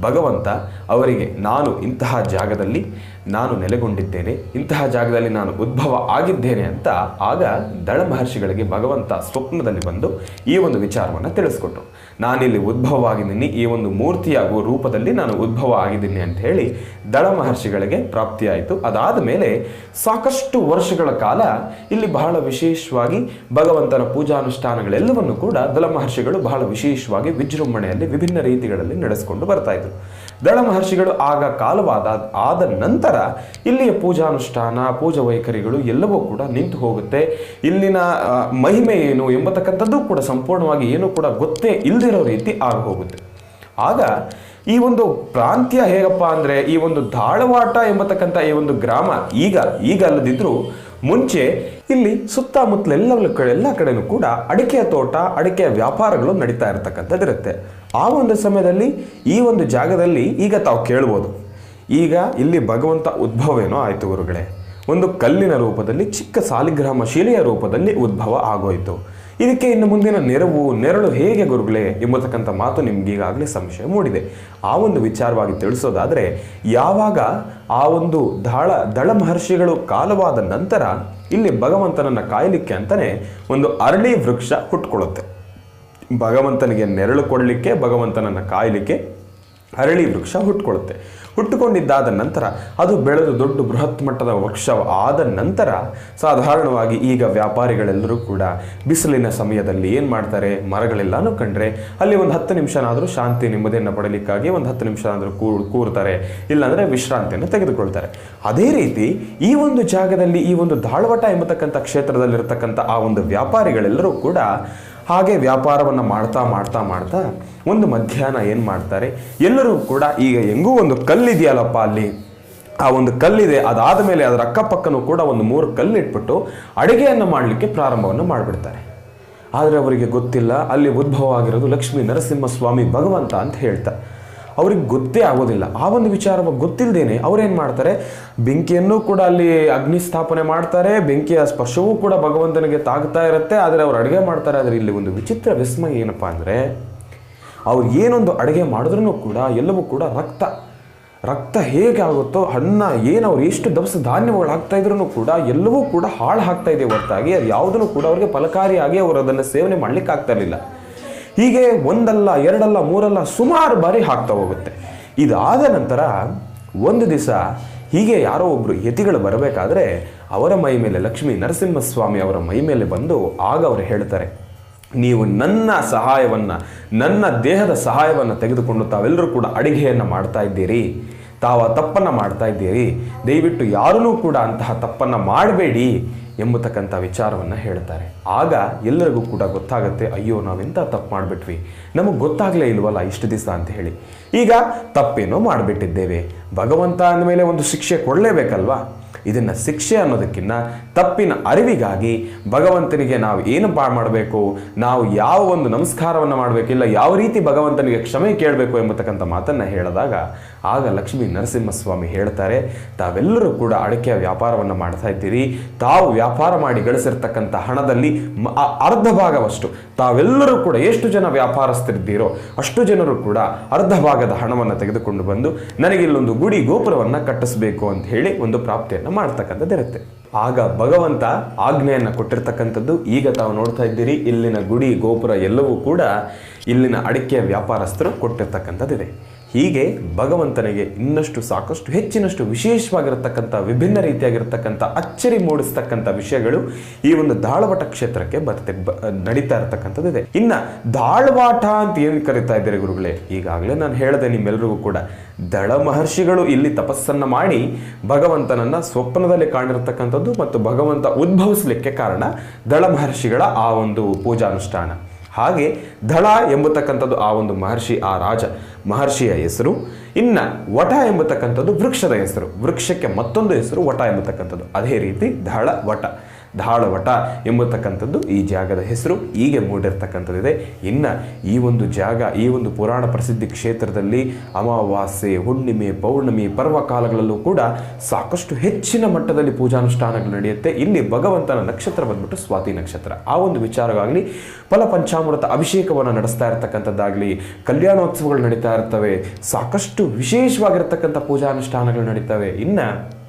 ಭಗವಂತ ಅವರಿಗೆ, ನಾನು ಇಂತಹ ಜಾಗದಲ್ಲಿ ನಾನು ನೆಲೆಗೊಂಡಿದ್ದೇನೆ, ಇಂತಹ ಜಾಗದಲ್ಲಿ ನಾನು ಉದ್ಭವ ಆಗಿದ್ದೇನೆ ಅಂತ ಆಗ ದಳ ಮಹರ್ಷಿಗಳಿಗೆ ಭಗವಂತ ಸ್ವಪ್ನದಲ್ಲಿ ಬಂದು ಈ ಒಂದು ವಿಚಾರವನ್ನು ತಿಳಿಸ್ಕೊಟ್ರು. ನಾನಿಲ್ಲಿ ಉದ್ಭವ ಆಗಿದ್ದೀನಿ, ಈ ಒಂದು ಮೂರ್ತಿಯ ರೂಪದಲ್ಲಿ ನಾನು ಉದ್ಭವ ಆಗಿದ್ದೀನಿ ಅಂತ ಹೇಳಿ ದಳ ಮಹರ್ಷಿಗಳಿಗೆ ಪ್ರಾಪ್ತಿಯಾಯಿತು. ಅದಾದ ಮೇಲೆ ಸಾಕಷ್ಟು ವರ್ಷಗಳ ಕಾಲ ಇಲ್ಲಿ ಬಹಳ ವಿಶೇಷವಾಗಿ ಭಗವಂತನ ಪೂಜಾನುಷ್ಠಾನಗಳೆಲ್ಲವನ್ನು ಕೂಡ ದಳ ಮಹರ್ಷಿಗಳು ಬಹಳ ವಿಶೇಷವಾಗಿ ವಿಜೃಂಭಣೆಯಲ್ಲಿ ವಿಭಿನ್ನ ರೀತಿಗಳಲ್ಲಿ ನಡೆಸಿಕೊಂಡು ಬರ್ತಾ ಇದ್ರು. ದಳ ಮಹರ್ಷಿಗಳು ಆಗ ಆದ ನಂತರ ಇಲ್ಲಿಯ ಪೂಜಾನುಷ್ಠಾನ ಪೂಜಾ ವೈಖರಿಗಳು ಎಲ್ಲವೂ ಕೂಡ ನಿಂತು ಹೋಗುತ್ತೆ. ಇಲ್ಲಿನ ಮಹಿಮೆ ಏನು ಎಂಬತಕ್ಕಂಥದ್ದು ಕೂಡ ಸಂಪೂರ್ಣವಾಗಿ ಏನೂ ಕೂಡ ಗೊತ್ತೇ ಇಲ್ದಿರೋ ರೀತಿ ಆಗಿ ಹೋಗುತ್ತೆ. ಆಗ ಈ ಒಂದು ಪ್ರಾಂತ್ಯ ಹೇಗಪ್ಪ ಅಂದರೆ, ಈ ಒಂದು ಧಾಳವಾಟ ಎಂಬತಕ್ಕಂಥ ಈ ಒಂದು ಗ್ರಾಮ ಈಗ ಅಲ್ಲದಿದ್ರೂ ಮುಂಚೆ ಇಲ್ಲಿ ಸುತ್ತಮುತ್ತಲ ಎಲ್ಲ ಕಡೆನೂ ಕೂಡ ಅಡಿಕೆಯ ತೋಟ, ಅಡಿಕೆಯ ವ್ಯಾಪಾರಗಳು ನಡೀತಾ ಇರತಕ್ಕಂಥದ್ದಿರುತ್ತೆ. ಆ ಒಂದು ಸಮಯದಲ್ಲಿ ಈ ಒಂದು ಜಾಗದಲ್ಲಿ ಈಗ ತಾವು ಕೇಳ್ಬೋದು, ಈಗ ಇಲ್ಲಿ ಭಗವಂತ ಉದ್ಭವವೇನೋ ಆಯಿತು ಗುರುಗಳೇ, ಒಂದು ಕಲ್ಲಿನ ರೂಪದಲ್ಲಿ ಚಿಕ್ಕ ಸಾಲಿಗ್ರಾಮ ಶಿಲೆಯ ರೂಪದಲ್ಲಿ ಉದ್ಭವ ಆಗೋಯ್ತು, ಇದಕ್ಕೆ ಇನ್ನು ಮುಂದಿನ ನೆರಳು ಹೇಗೆ ಗುರುಗಳೇ ಎಂಬತಕ್ಕಂಥ ಮಾತು ನಿಮ್ಗೆ ಈಗಾಗಲೇ ಸಂಶಯ ಮೂಡಿದೆ. ಆ ಒಂದು ವಿಚಾರವಾಗಿ ತಿಳಿಸೋದಾದರೆ, ಯಾವಾಗ ಆ ಒಂದು ದಳ ಮಹರ್ಷಿಗಳು ಕಾಲವಾದ ನಂತರ ಇಲ್ಲಿ ಭಗವಂತನನ್ನು ಕಾಯಲಿಕ್ಕೆ ಅಂತಲೇ ಒಂದು ಅರಳಿ ವೃಕ್ಷ ಹುಟ್ಕೊಳ್ಳುತ್ತೆ. ಭಗವಂತನಿಗೆ ನೆರಳು ಕೊಡಲಿಕ್ಕೆ, ಭಗವಂತನನ್ನು ಕಾಯಲಿಕ್ಕೆ ಅರಳಿ ವೃಕ್ಷ ಹುಟ್ಟುಕೊಂಡಿದ್ದಾದ ನಂತರ ಅದು ಬೆಳೆದು ದೊಡ್ಡ ಬೃಹತ್ ಮಟ್ಟದ ವೃಕ್ಷ ಆದ ನಂತರ ಸಾಧಾರಣವಾಗಿ ಈಗ ವ್ಯಾಪಾರಿಗಳೆಲ್ಲರೂ ಕೂಡ ಬಿಸಿಲಿನ ಸಮಯದಲ್ಲಿ ಏನು ಮಾಡ್ತಾರೆ, ಮರಗಳೆಲ್ಲಾನು ಕಂಡ್ರೆ ಅಲ್ಲಿ ಒಂದು 10 ನಿಮಿಷನಾದರೂ ಶಾಂತಿ ನೆಮ್ಮದಿಯನ್ನು ಪಡಲಿಕ್ಕಾಗಿ ಒಂದು 10 ನಿಮಿಷನಾದರೂ ಕೂರ್ತಾರೆ, ಇಲ್ಲಾಂದರೆ ವಿಶ್ರಾಂತಿಯನ್ನು ತೆಗೆದುಕೊಳ್ತಾರೆ. ಅದೇ ರೀತಿ ಈ ಒಂದು ಜಾಗದಲ್ಲಿ ಈ ಒಂದು ಧಾಳವಾಟ ಎಂಬತಕ್ಕಂಥ ಕ್ಷೇತ್ರದಲ್ಲಿರ್ತಕ್ಕಂಥ ಆ ಒಂದು ವ್ಯಾಪಾರಿಗಳೆಲ್ಲರೂ ಕೂಡ ಹಾಗೆ ವ್ಯಾಪಾರವನ್ನು ಮಾಡ್ತಾ ಒಂದು ಮಧ್ಯಾಹ್ನ ಏನು ಮಾಡ್ತಾರೆ, ಎಲ್ಲರೂ ಕೂಡ ಈಗ ಹೆಂಗೂ ಒಂದು ಕಲ್ಲಿದೆಯಲ್ಲಪ್ಪ ಅಲ್ಲಿ, ಆ ಒಂದು ಕಲ್ಲಿದೆ, ಅದಾದ ಮೇಲೆ ಅದರ ಅಕ್ಕಪಕ್ಕನೂ ಕೂಡ ಒಂದು 3 ಕಲ್ಲಿಟ್ಬಿಟ್ಟು ಅಡುಗೆಯನ್ನು ಮಾಡಲಿಕ್ಕೆ ಪ್ರಾರಂಭವನ್ನು ಮಾಡಿಬಿಡ್ತಾರೆ. ಆದರೆ ಅವರಿಗೆ ಗೊತ್ತಿಲ್ಲ ಅಲ್ಲಿ ಉದ್ಭವ ಆಗಿರೋದು ಲಕ್ಷ್ಮೀ ನರಸಿಂಹಸ್ವಾಮಿ ಭಗವಂತ ಅಂತ ಹೇಳ್ತಾರೆ. ಅವ್ರಿಗೆ ಗೊತ್ತೇ ಆಗೋದಿಲ್ಲ. ಆ ಒಂದು ವಿಚಾರವಾಗಿ ಗೊತ್ತಿಲ್ಲದೇನೆ ಅವ್ರೇನು ಮಾಡ್ತಾರೆ, ಬೆಂಕಿಯನ್ನು ಕೂಡ ಅಲ್ಲಿ ಅಗ್ನಿ ಸ್ಥಾಪನೆ ಮಾಡ್ತಾರೆ, ಬೆಂಕಿಯ ಸ್ಪರ್ಶವೂ ಕೂಡ ಭಗವಂತನಿಗೆ ತಾಗ್ತಾ ಇರುತ್ತೆ. ಆದರೆ ಅವ್ರು ಅಡುಗೆ ಮಾಡ್ತಾರೆ. ಆದರೆ ಇಲ್ಲಿ ಒಂದು ವಿಚಿತ್ರ ವಿಸ್ಮಯ ಏನಪ್ಪ ಅಂದರೆ, ಅವ್ರು ಏನೊಂದು ಅಡುಗೆ ಮಾಡಿದ್ರೂ ಕೂಡ ಎಲ್ಲವೂ ಕೂಡ ರಕ್ತ ಹೇಗೆ ಆಗುತ್ತೋ ಅನ್ನ ಏನು ಅವ್ರು ಎಷ್ಟು ದವಸ ಧಾನ್ಯಗಳು ಹಾಕ್ತಾ ಇದ್ರೂ ಕೂಡ ಎಲ್ಲವೂ ಕೂಡ ಹಾಳು ಹಾಕ್ತಾ ಇದೆ ಹೊರತಾಗಿ ಅದು ಯಾವುದನ್ನು ಕೂಡ ಅವ್ರಿಗೆ ಫಲಕಾರಿಯಾಗಿ ಅವರು ಅದನ್ನು ಸೇವನೆ ಮಾಡ್ಲಿಕ್ಕೆ ಆಗ್ತಾ ಇರಲಿಲ್ಲ. ಹೀಗೆ ಒಂದಲ್ಲ ಎರಡಲ್ಲ ಮೂರಲ್ಲ ಸುಮಾರು ಬಾರಿ ಹಾಕ್ತಾ ಹೋಗುತ್ತೆ. ಇದಾದ ನಂತರ ಒಂದು ದಿವಸ ಹೀಗೆ ಯಾರೋ ಒಬ್ಬರು ಯತಿಗಳು ಬರಬೇಕಾದ್ರೆ ಅವರ ಮೈ ಮೇಲೆ ಲಕ್ಷ್ಮೀ ನರಸಿಂಹಸ್ವಾಮಿ ಅವರ ಮೈ ಮೇಲೆ ಬಂದು ಆಗ ಅವರು ಹೇಳ್ತಾರೆ, ನೀವು ನನ್ನ ಸಹಾಯವನ್ನು, ನನ್ನ ದೇಹದ ಸಹಾಯವನ್ನು ತೆಗೆದುಕೊಂಡು ತಾವೆಲ್ಲರೂ ಕೂಡ ಅಡಿಗೆಯನ್ನು ಮಾಡ್ತಾ ಇದ್ದೀರಿ, ತಾವು ಆ ತಪ್ಪನ್ನು ಮಾಡ್ತಾ ಇದ್ದೀರಿ, ದಯವಿಟ್ಟು ಯಾರೂ ಕೂಡ ಅಂತಹ ತಪ್ಪನ್ನು ಮಾಡಬೇಡಿ ಎಂಬತಕ್ಕಂಥ ವಿಚಾರವನ್ನು ಹೇಳ್ತಾರೆ. ಆಗ ಎಲ್ಲರಿಗೂ ಕೂಡ ಗೊತ್ತಾಗುತ್ತೆ, ಅಯ್ಯೋ ನಾವೆಂಥ ತಪ್ಪು ಮಾಡಿಬಿಟ್ವಿ, ನಮಗೆ ಗೊತ್ತಾಗಲೇ ಇಲ್ವಲ್ಲ ಇಷ್ಟು ದಿವಸ ಅಂತ ಹೇಳಿ. ಈಗ ತಪ್ಪೇನೋ ಮಾಡಿಬಿಟ್ಟಿದ್ದೇವೆ, ಭಗವಂತ ಅಂದಮೇಲೆ ಒಂದು ಶಿಕ್ಷೆ ಕೊಡಲೇಬೇಕಲ್ವಾ. ಇದನ್ನು ಶಿಕ್ಷೆ ಅನ್ನೋದಕ್ಕಿಂತ ತಪ್ಪಿನ ಅರಿವಿಗಾಗಿ ಭಗವಂತನಿಗೆ ನಾವು ಏನು ಮಾಡಬೇಕು, ನಾವು ಯಾವ ಒಂದು ನಮಸ್ಕಾರವನ್ನು ಮಾಡಬೇಕಿಲ್ಲ, ಯಾವ ರೀತಿ ಭಗವಂತನಿಗೆ ಕ್ಷಮೆ ಕೇಳಬೇಕು ಎಂಬತಕ್ಕಂಥ ಮಾತನ್ನು ಹೇಳಿದಾಗ ಆಗ ಲಕ್ಷ್ಮೀ ನರಸಿಂಹಸ್ವಾಮಿ ಹೇಳ್ತಾರೆ, ತಾವೆಲ್ಲರೂ ಕೂಡ ಅಡಿಕೆಯ ವ್ಯಾಪಾರವನ್ನು ಮಾಡ್ತಾ ಇದ್ದೀರಿ, ತಾವು ವ್ಯಾಪಾರ ಮಾಡಿ ಗಳಿಸಿರ್ತಕ್ಕಂಥ ಹಣದಲ್ಲಿ ಅರ್ಧ ಭಾಗವಷ್ಟು ತಾವೆಲ್ಲರೂ ಕೂಡ ಎಷ್ಟು ಜನ ವ್ಯಾಪಾರಸ್ಥರಿದ್ದೀರೋ ಅಷ್ಟು ಜನರು ಕೂಡ ಅರ್ಧ ಭಾಗದ ಹಣವನ್ನು ತೆಗೆದುಕೊಂಡು ಬಂದು ನನಗೆ ಇಲ್ಲೊಂದು ಗುಡಿ ಗೋಪುರವನ್ನು ಕಟ್ಟಿಸಬೇಕು ಅಂತ ಹೇಳಿ ಒಂದು ಪ್ರಾಪ್ತಿಯನ್ನು ಮಾಡ್ತಕ್ಕಂಥದ್ದಿರುತ್ತೆ. ಆಗ ಭಗವಂತ ಆಜ್ಞೆಯನ್ನು ಕೊಟ್ಟಿರ್ತಕ್ಕಂಥದ್ದು ಈಗ ತಾವು ನೋಡ್ತಾ ಇದ್ದೀರಿ. ಇಲ್ಲಿನ ಗುಡಿ ಗೋಪುರ ಎಲ್ಲವೂ ಕೂಡ ಇಲ್ಲಿನ ಅಡಿಕೆಯ ವ್ಯಾಪಾರಸ್ಥರು ಕೊಟ್ಟಿರ್ತಕ್ಕಂಥದ್ದಿದೆ. ಹೀಗೆ ಭಗವಂತನಿಗೆ ಇನ್ನಷ್ಟು ಸಾಕಷ್ಟು ಹೆಚ್ಚಿನಷ್ಟು ವಿಶೇಷವಾಗಿರತಕ್ಕಂಥ ವಿಭಿನ್ನ ರೀತಿಯಾಗಿರ್ತಕ್ಕಂಥ ಅಚ್ಚರಿ ಮೂಡಿಸ್ತಕ್ಕಂಥ ವಿಷಯಗಳು ಈ ಒಂದು ಧಾಳವಾಟ ಕ್ಷೇತ್ರಕ್ಕೆ ನಡೀತಾ ಇರತಕ್ಕಂಥದ್ದಿದೆ. ಇನ್ನು ಧಾಳವಾಟ ಅಂತ ಏನು ಕರೀತಾ ಇದ್ದೀರಿ ಗುರುಗಳೇ, ಈಗಾಗಲೇ ನಾನು ಹೇಳಿದೆ ನಿಮ್ಮೆಲ್ಲರಿಗೂ ಕೂಡ, ದಳ ಮಹರ್ಷಿಗಳು ಇಲ್ಲಿ ತಪಸ್ಸನ್ನು ಮಾಡಿ ಭಗವಂತನನ್ನ ಸ್ವಪ್ನದಲ್ಲಿ ಕಾಣಿರ್ತಕ್ಕಂಥದ್ದು ಮತ್ತು ಭಗವಂತ ಉದ್ಭವಿಸಲಿಕ್ಕೆ ಕಾರಣ ದಳ ಮಹರ್ಷಿಗಳ ಆ ಒಂದು ಪೂಜಾನುಷ್ಠಾನ. ಹಾಗೆ ದಳ ಎಂಬತಕ್ಕಂಥದ್ದು ಆ ಒಂದು ಮಹರ್ಷಿ, ಆ ರಾಜ ಮಹರ್ಷಿಯ ಹೆಸರು. ಇನ್ನು ವಟ ಎಂಬತಕ್ಕಂಥದ್ದು ವೃಕ್ಷದ ಹೆಸರು, ವೃಕ್ಷಕ್ಕೆ ಮತ್ತೊಂದು ಹೆಸರು ವಟ ಎಂಬತಕ್ಕಂಥದ್ದು. ಅದೇ ರೀತಿ ಧಾಳವಟ ಎಂಬತಕ್ಕಂಥದ್ದು ಈ ಜಾಗದ ಹೆಸರು. ಹೀಗೆ ಮೂಡಿರ್ತಕ್ಕಂಥದ್ದಿದೆ. ಇನ್ನು ಈ ಒಂದು ಜಾಗ, ಈ ಒಂದು ಪುರಾಣ ಪ್ರಸಿದ್ಧಿ ಕ್ಷೇತ್ರದಲ್ಲಿ ಅಮಾವಾಸ್ಯೆ, ಹುಣ್ಣಿಮೆ, ಪೌರ್ಣಮಿ, ಪರ್ವಕಾಲಗಳಲ್ಲೂ ಕೂಡ ಸಾಕಷ್ಟು ಹೆಚ್ಚಿನ ಮಟ್ಟದಲ್ಲಿ ಪೂಜಾನುಷ್ಠಾನಗಳು ನಡೆಯುತ್ತೆ. ಇಲ್ಲಿ ಭಗವಂತನ ನಕ್ಷತ್ರ ಬಂದ್ಬಿಟ್ಟು ಸ್ವಾತಿ ನಕ್ಷತ್ರ. ಆ ಒಂದು ವಿಚಾರವಾಗಲಿ, ಫಲ ಪಂಚಾಮೃತ ಅಭಿಷೇಕವನ್ನು ನಡೆಸ್ತಾ ಇರತಕ್ಕಂಥದ್ದಾಗಲಿ, ಕಲ್ಯಾಣೋತ್ಸವಗಳು ನಡೀತಾ ಇರ್ತವೆ, ಸಾಕಷ್ಟು ವಿಶೇಷವಾಗಿರ್ತಕ್ಕಂಥ ಪೂಜಾನುಷ್ಠಾನಗಳು ನಡೀತವೆ. ಇನ್ನು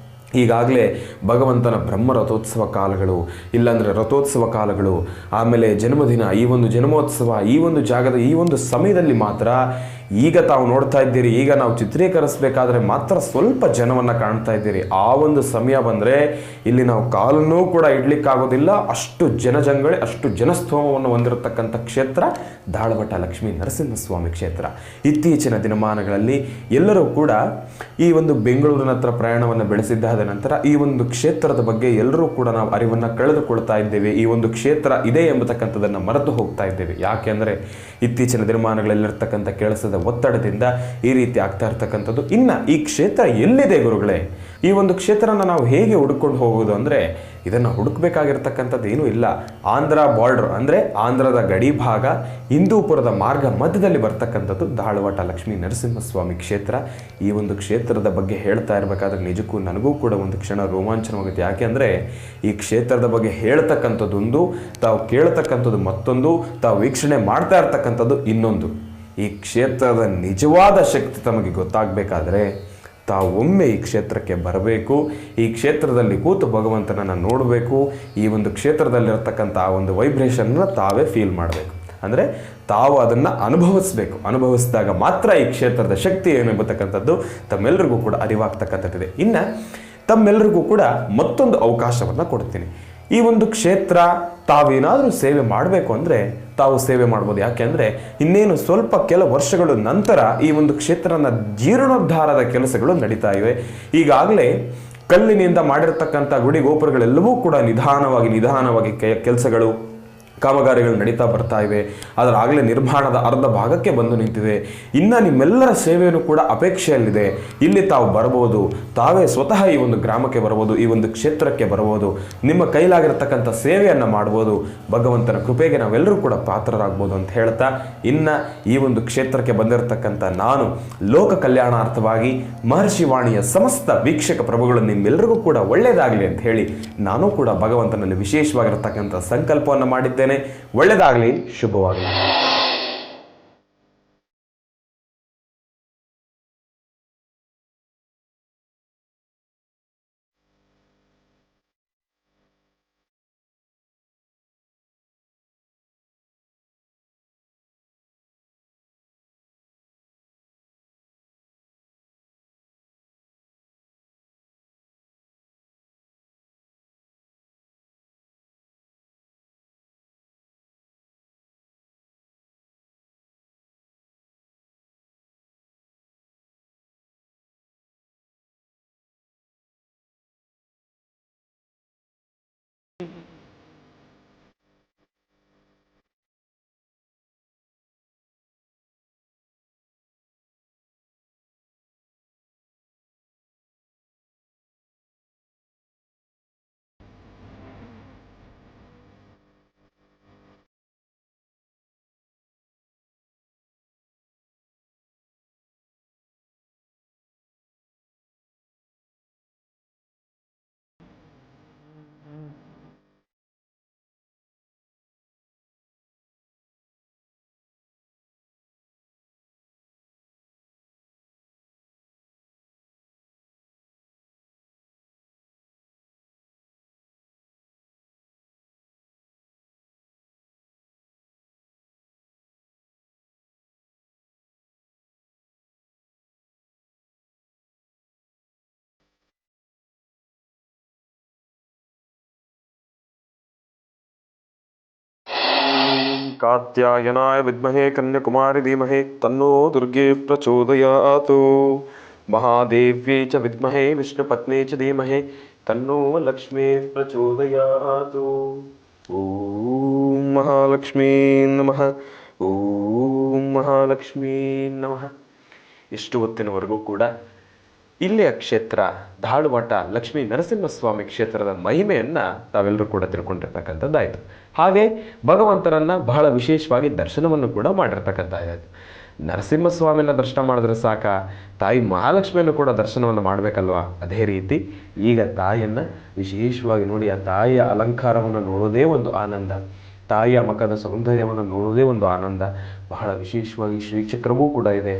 ಈಗಾಗಲೇ ಭಗವಂತನ ಬ್ರಹ್ಮ ರಥೋತ್ಸವ ಕಾಲಗಳು, ಇಲ್ಲಾಂದರೆ ರಥೋತ್ಸವ ಕಾಲಗಳು, ಆಮೇಲೆ ಜನ್ಮದಿನ, ಈ ಒಂದು ಜನ್ಮೋತ್ಸವ, ಈ ಒಂದು ಜಾಗದ ಈ ಒಂದು ಸಮಯದಲ್ಲಿ ಮಾತ್ರ ಈಗ ತಾವು ನೋಡ್ತಾ ಇದ್ದೀರಿ. ಈಗ ನಾವು ಚಿತ್ರೀಕರಿಸಬೇಕಾದ್ರೆ ಮಾತ್ರ ಸ್ವಲ್ಪ ಜನವನ್ನು ಕಾಣ್ತಾ ಇದ್ದೀರಿ. ಆ ಒಂದು ಸಮಯ ಬಂದರೆ ಇಲ್ಲಿ ನಾವು ಕಾಲನ್ನೂ ಕೂಡ ಇಡ್ಲಿಕ್ಕಾಗೋದಿಲ್ಲ. ಅಷ್ಟು ಜನಜಂಗಳಿ, ಅಷ್ಟು ಜನಸ್ತೋಮವನ್ನು ಹೊಂದಿರತಕ್ಕಂಥ ಕ್ಷೇತ್ರ ದಾಳವಟ ಲಕ್ಷ್ಮೀ ನರಸಿಂಹಸ್ವಾಮಿ ಕ್ಷೇತ್ರ. ಇತ್ತೀಚಿನ ದಿನಮಾನಗಳಲ್ಲಿ ಎಲ್ಲರೂ ಕೂಡ ಈ ಒಂದು ಬೆಂಗಳೂರಿನ ಹತ್ರ ಪ್ರಯಾಣವನ್ನು ಬೆಳೆಸಿದ್ದಾದ ನಂತರ ಈ ಒಂದು ಕ್ಷೇತ್ರದ ಬಗ್ಗೆ ಎಲ್ಲರೂ ಕೂಡ ನಾವು ಅರಿವನ್ನು ಕಳೆದುಕೊಳ್ತಾ ಇದ್ದೇವೆ. ಈ ಒಂದು ಕ್ಷೇತ್ರ ಇದೆ ಎಂಬತಕ್ಕಂಥದ್ದನ್ನು ಮರೆತು ಹೋಗ್ತಾ ಇದ್ದೇವೆ. ಯಾಕೆಂದರೆ ಇತ್ತೀಚಿನ ದಿನಮಾನಗಳಲ್ಲಿರ್ತಕ್ಕಂಥ ಕೆಲಸದ ಒತ್ತಡದಿಂದ ಈ ರೀತಿ ಆಗ್ತಾ ಇರ್ತಕ್ಕಂಥದ್ದು. ಇನ್ನು ಈ ಕ್ಷೇತ್ರ ಎಲ್ಲಿದೆ ಗುರುಗಳೇ? ಈ ಒಂದು ಕ್ಷೇತ್ರನ ನಾವು ಹೇಗೆ ಹುಡುಕೊಂಡು ಹೋಗೋದು ಅಂದರೆ, ಇದನ್ನು ಹುಡುಕಬೇಕಾಗಿರ್ತಕ್ಕಂಥದ್ದು ಏನೂ ಇಲ್ಲ. ಆಂಧ್ರ ಬಾರ್ಡರ್ ಅಂದರೆ ಆಂಧ್ರದ ಗಡಿ ಭಾಗ, ಹಿಂದೂಪುರದ ಮಾರ್ಗ ಮಧ್ಯದಲ್ಲಿ ಬರ್ತಕ್ಕಂಥದ್ದು ದಾಳವಟ ಲಕ್ಷ್ಮೀ ನರಸಿಂಹಸ್ವಾಮಿ ಕ್ಷೇತ್ರ. ಈ ಒಂದು ಕ್ಷೇತ್ರದ ಬಗ್ಗೆ ಹೇಳ್ತಾ ಇರಬೇಕಾದ್ರೆ ನಿಜಕ್ಕೂ ನನಗೂ ಕೂಡ ಒಂದು ಕ್ಷಣ ರೋಮಾಂಚನವಾಗುತ್ತೆ. ಯಾಕೆ ಅಂದರೆ ಈ ಕ್ಷೇತ್ರದ ಬಗ್ಗೆ ಹೇಳ್ತಕ್ಕಂಥದ್ದೊಂದು, ತಾವು ಕೇಳ್ತಕ್ಕಂಥದ್ದು ಮತ್ತೊಂದು, ತಾವು ವೀಕ್ಷಣೆ ಮಾಡ್ತಾ ಇರ್ತಕ್ಕಂಥದ್ದು ಇನ್ನೊಂದು. ಈ ಕ್ಷೇತ್ರದ ನಿಜವಾದ ಶಕ್ತಿ ತಮಗೆ ಗೊತ್ತಾಗಬೇಕಾದ್ರೆ ತಾವು ಒಮ್ಮೆ ಈ ಕ್ಷೇತ್ರಕ್ಕೆ ಬರಬೇಕು. ಈ ಕ್ಷೇತ್ರದಲ್ಲಿ ಕೂತು ಭಗವಂತನನ್ನು ನೋಡಬೇಕು. ಈ ಒಂದು ಕ್ಷೇತ್ರದಲ್ಲಿರ್ತಕ್ಕಂಥ ಆ ಒಂದು ವೈಬ್ರೇಷನ್ನ ತಾವೇ ಫೀಲ್ ಮಾಡಬೇಕು. ಅಂದರೆ ತಾವು ಅದನ್ನು ಅನುಭವಿಸಬೇಕು. ಅನುಭವಿಸಿದಾಗ ಮಾತ್ರ ಈ ಕ್ಷೇತ್ರದ ಶಕ್ತಿ ಏನು ಎಂಬತಕ್ಕಂಥದ್ದು ತಮ್ಮೆಲ್ಲರಿಗೂ ಕೂಡ ಅರಿವಾಗ್ತಕ್ಕಂಥದ್ದಿದೆ. ಇನ್ನು ತಮ್ಮೆಲ್ಲರಿಗೂ ಕೂಡ ಮತ್ತೊಂದು ಅವಕಾಶವನ್ನು ಕೊಡ್ತೀನಿ. ಈ ಒಂದು ಕ್ಷೇತ್ರ ತಾವೇನಾದರೂ ಸೇವೆ ಮಾಡಬೇಕು ಅಂದರೆ ತಾವು ಸೇವೆ ಮಾಡ್ಬೋದು. ಯಾಕೆಂದರೆ ಇನ್ನೇನು ಸ್ವಲ್ಪ ಕೆಲ ವರ್ಷಗಳ ನಂತರ ಈ ಒಂದು ಕ್ಷೇತ್ರನ ಜೀರ್ಣೋದ್ಧಾರದ ಕೆಲಸಗಳು ನಡೀತಾ ಇವೆ. ಈಗಾಗಲೇ ಕಲ್ಲಿನಿಂದ ಮಾಡಿರ್ತಕ್ಕಂಥ ಗುಡಿ ಗೋಪುರಗಳೆಲ್ಲವೂ ಕೂಡ ನಿಧಾನವಾಗಿ ಕೆಲಸಗಳು, ಕಾಮಗಾರಿಗಳು ನಡೀತಾ ಬರ್ತಾ ಇವೆ. ಅದರಾಗಲೇ ನಿರ್ಮಾಣದ ಅರ್ಧ ಭಾಗಕ್ಕೆ ಬಂದು ನಿಂತಿದೆ. ಇನ್ನು ನಿಮ್ಮೆಲ್ಲರ ಸೇವೆಯನ್ನು ಕೂಡ ಅಪೇಕ್ಷೆಯಲ್ಲಿದೆ. ಇಲ್ಲಿ ತಾವು ಬರ್ಬೋದು, ತಾವೇ ಸ್ವತಃ ಈ ಒಂದು ಗ್ರಾಮಕ್ಕೆ ಬರ್ಬೋದು, ಈ ಒಂದು ಕ್ಷೇತ್ರಕ್ಕೆ ಬರ್ಬೋದು, ನಿಮ್ಮ ಕೈಲಾಗಿರ್ತಕ್ಕಂಥ ಸೇವೆಯನ್ನು ಮಾಡ್ಬೋದು. ಭಗವಂತನ ಕೃಪೆಗೆ ನಾವೆಲ್ಲರೂ ಕೂಡ ಪಾತ್ರರಾಗ್ಬೋದು ಅಂತ ಹೇಳ್ತಾ, ಇನ್ನು ಈ ಒಂದು ಕ್ಷೇತ್ರಕ್ಕೆ ಬಂದಿರತಕ್ಕಂಥ ನಾನು ಲೋಕ ಕಲ್ಯಾಣಾರ್ಥವಾಗಿ ಮಹರ್ಷಿವಾಣಿಯ ಸಮಸ್ತ ವೀಕ್ಷಕ ಪ್ರಭುಗಳು ನಿಮ್ಮೆಲ್ಲರಿಗೂ ಕೂಡ ಒಳ್ಳೆಯದಾಗಲಿ ಅಂತ ಹೇಳಿ ನಾನು ಕೂಡ ಭಗವಂತನಲ್ಲಿ ವಿಶೇಷವಾಗಿರತಕ್ಕಂಥ ಸಂಕಲ್ಪವನ್ನು ಮಾಡಿದ್ದೇನೆ. ಒಳ್ಳೆಯದಾಗಲಿ, ಶುಭವಾಗಲಿ. कात्यायनाय विद्महे कन्याकुमारी धीमहि तन्नो दुर्गे प्रचोदयात्। महादेव्यै च विद्महे विष्णुपत्न्यै च धीमहि तन्नो लक्ष्मी प्रचोदयात्। ओम महालक्ष्मी नमः, ओम महालक्ष्मी नमः। ಇಷ್ಟು ಹೊತ್ತಿನವರೆಗೂ ಕೂಡ ಇಲ್ಲಿಯ ಕ್ಷೇತ್ರ ಧಾಳವಟ ಲಕ್ಷ್ಮೀ ನರಸಿಂಹಸ್ವಾಮಿ ಕ್ಷೇತ್ರದ ಮಹಿಮೆಯನ್ನು ತಾವೆಲ್ಲರೂ ಕೂಡ ತಿಳ್ಕೊಂಡಿರ್ತಕ್ಕಂಥದ್ದಾಯಿತು. ಹಾಗೆ ಭಗವಂತನನ್ನು ಬಹಳ ವಿಶೇಷವಾಗಿ ದರ್ಶನವನ್ನು ಕೂಡ ಮಾಡಿರ್ತಕ್ಕಂಥದ್ದಾಯಿತು. ನರಸಿಂಹಸ್ವಾಮಿನ ದರ್ಶನ ಮಾಡಿದ್ರೆ ಸಾಕ, ತಾಯಿ ಮಹಾಲಕ್ಷ್ಮಿಯನ್ನು ಕೂಡ ದರ್ಶನವನ್ನು ಮಾಡಬೇಕಲ್ವಾ? ಅದೇ ರೀತಿ ಈಗ ತಾಯಿಯನ್ನು ವಿಶೇಷವಾಗಿ ನೋಡಿ, ಆ ತಾಯಿಯ ಅಲಂಕಾರವನ್ನು ನೋಡೋದೇ ಒಂದು ಆನಂದ, ತಾಯಿಯ ಮುಖದ ಸೌಂದರ್ಯವನ್ನು ನೋಡೋದೇ ಒಂದು ಆನಂದ. ಬಹಳ ವಿಶೇಷವಾಗಿ ಶ್ರೀಚಕ್ರವೂ ಕೂಡ ಇದೆ.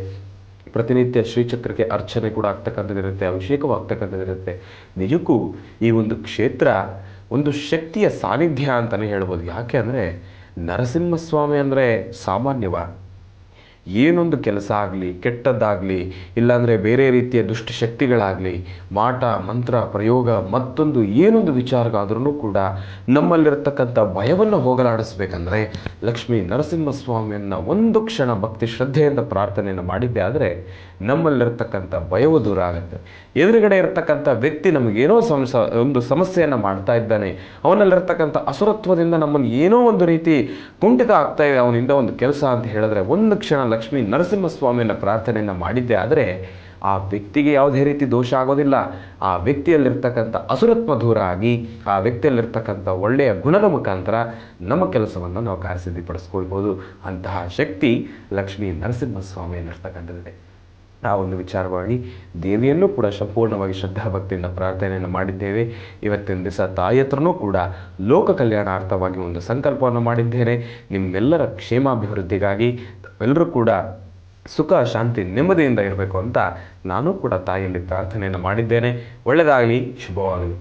ಪ್ರತಿನಿತ್ಯ ಶ್ರೀಚಕ್ರಕ್ಕೆ ಅರ್ಚನೆ ಕೂಡ ಆಗ್ತಕ್ಕಂಥದ್ದಿರುತ್ತೆ, ಅಭಿಷೇಕವಾಗ್ತಕ್ಕಂಥದ್ದಿರುತ್ತೆ. ನಿಜಕ್ಕೂ ಈ ಒಂದು ಕ್ಷೇತ್ರ ಒಂದು ಶಕ್ತಿಯ ಸಾನ್ನಿಧ್ಯ ಅಂತಲೇ ಹೇಳ್ಬೋದು. ಯಾಕೆ ಅಂದರೆ ನರಸಿಂಹಸ್ವಾಮಿ ಅಂದರೆ ಸಾಮಾನ್ಯವ? ಏನೊಂದು ಕೆಲಸ ಆಗಲಿ, ಕೆಟ್ಟದ್ದಾಗಲಿ, ಇಲ್ಲಾಂದರೆ ಬೇರೆ ರೀತಿಯ ದುಷ್ಟಶಕ್ತಿಗಳಾಗಲಿ, ಮಾಟ ಮಂತ್ರ ಪ್ರಯೋಗ ಮತ್ತೊಂದು ಏನೊಂದು ವಿಚಾರಗಾದ್ರೂ ಕೂಡ ನಮ್ಮಲ್ಲಿರ್ತಕ್ಕಂಥ ಭಯವನ್ನು ಹೋಗಲಾಡಿಸ್ಬೇಕಂದ್ರೆ ಲಕ್ಷ್ಮೀ ನರಸಿಂಹಸ್ವಾಮಿಯನ್ನು ಒಂದು ಕ್ಷಣ ಭಕ್ತಿ ಶ್ರದ್ಧೆಯಿಂದ ಪ್ರಾರ್ಥನೆಯನ್ನು ಮಾಡಿದ್ದೆ ಆದರೆ ನಮ್ಮಲ್ಲಿರ್ತಕ್ಕಂಥ ಭಯವು ದೂರ ಆಗುತ್ತೆ. ಎದುರುಗಡೆ ಇರತಕ್ಕಂಥ ವ್ಯಕ್ತಿ ನಮಗೇನೋ ಒಂದು ಸಮಸ್ಯೆಯನ್ನು ಮಾಡ್ತಾ ಇದ್ದಾನೆ, ಅವನಲ್ಲಿರ್ತಕ್ಕಂಥ ಅಸುರತ್ವದಿಂದ ನಮ್ಮನ್ನು ಏನೋ ಒಂದು ರೀತಿ ಕುಂಠಿತ ಆಗ್ತಾ ಇದೆ ಅವನಿಂದ ಒಂದು ಕೆಲಸ ಅಂತ ಹೇಳಿದ್ರೆ ಒಂದು ಕ್ಷಣ ಲಕ್ಷ್ಮೀ ನರಸಿಂಹಸ್ವಾಮಿಯನ್ನು ಪ್ರಾರ್ಥನೆಯನ್ನು ಮಾಡಿದ್ದೆ ಆದರೆ ಆ ವ್ಯಕ್ತಿಗೆ ಯಾವುದೇ ರೀತಿ ದೋಷ ಆಗೋದಿಲ್ಲ. ಆ ವ್ಯಕ್ತಿಯಲ್ಲಿರ್ತಕ್ಕಂಥ ಅಸುರತ್ವ ದೂರ ಆಗಿ ಆ ವ್ಯಕ್ತಿಯಲ್ಲಿರ್ತಕ್ಕಂಥ ಒಳ್ಳೆಯ ಗುಣದ ಮುಖಾಂತರ ನಮ್ಮ ಕೆಲಸವನ್ನು ನಾವು ಕಾರ್ಯಸಿದ್ಧಿಪಡಿಸ್ಕೊಳ್ಬೋದು. ಅಂತಹ ಶಕ್ತಿ ಲಕ್ಷ್ಮೀ ನರಸಿಂಹಸ್ವಾಮಿಯಲ್ಲಿರ್ತಕ್ಕಂಥದ್ದಿದೆ. ಆ ಒಂದು ವಿಚಾರವಾಗಿ ದೇವಿಯನ್ನೂ ಕೂಡ ಸಂಪೂರ್ಣವಾಗಿ ಶ್ರದ್ಧಾಭಕ್ತಿಯಿಂದ ಪ್ರಾರ್ಥನೆಯನ್ನು ಮಾಡಿದ್ದೇವೆ. ಇವತ್ತಿನ ದಿವಸ ತಾಯಿ ಹತ್ರನೂ ಕೂಡ ಲೋಕ ಕಲ್ಯಾಣಾರ್ಥವಾಗಿ ಒಂದು ಸಂಕಲ್ಪವನ್ನು ಮಾಡಿದ್ದೇನೆ. ನಿಮ್ಮೆಲ್ಲರ ಕ್ಷೇಮಾಭಿವೃದ್ಧಿಗಾಗಿ ಎಲ್ಲರೂ ಕೂಡ ಸುಖ ಶಾಂತಿ ನೆಮ್ಮದಿಯಿಂದ ಇರಬೇಕು ಅಂತ ನಾನು ಕೂಡ ತಾಯಿಯಲ್ಲಿ ಪ್ರಾರ್ಥನೆಯನ್ನು ಮಾಡಿದ್ದೇನೆ. ಒಳ್ಳೆಯದಾಗಲಿ, ಶುಭವಾಗಲಿ.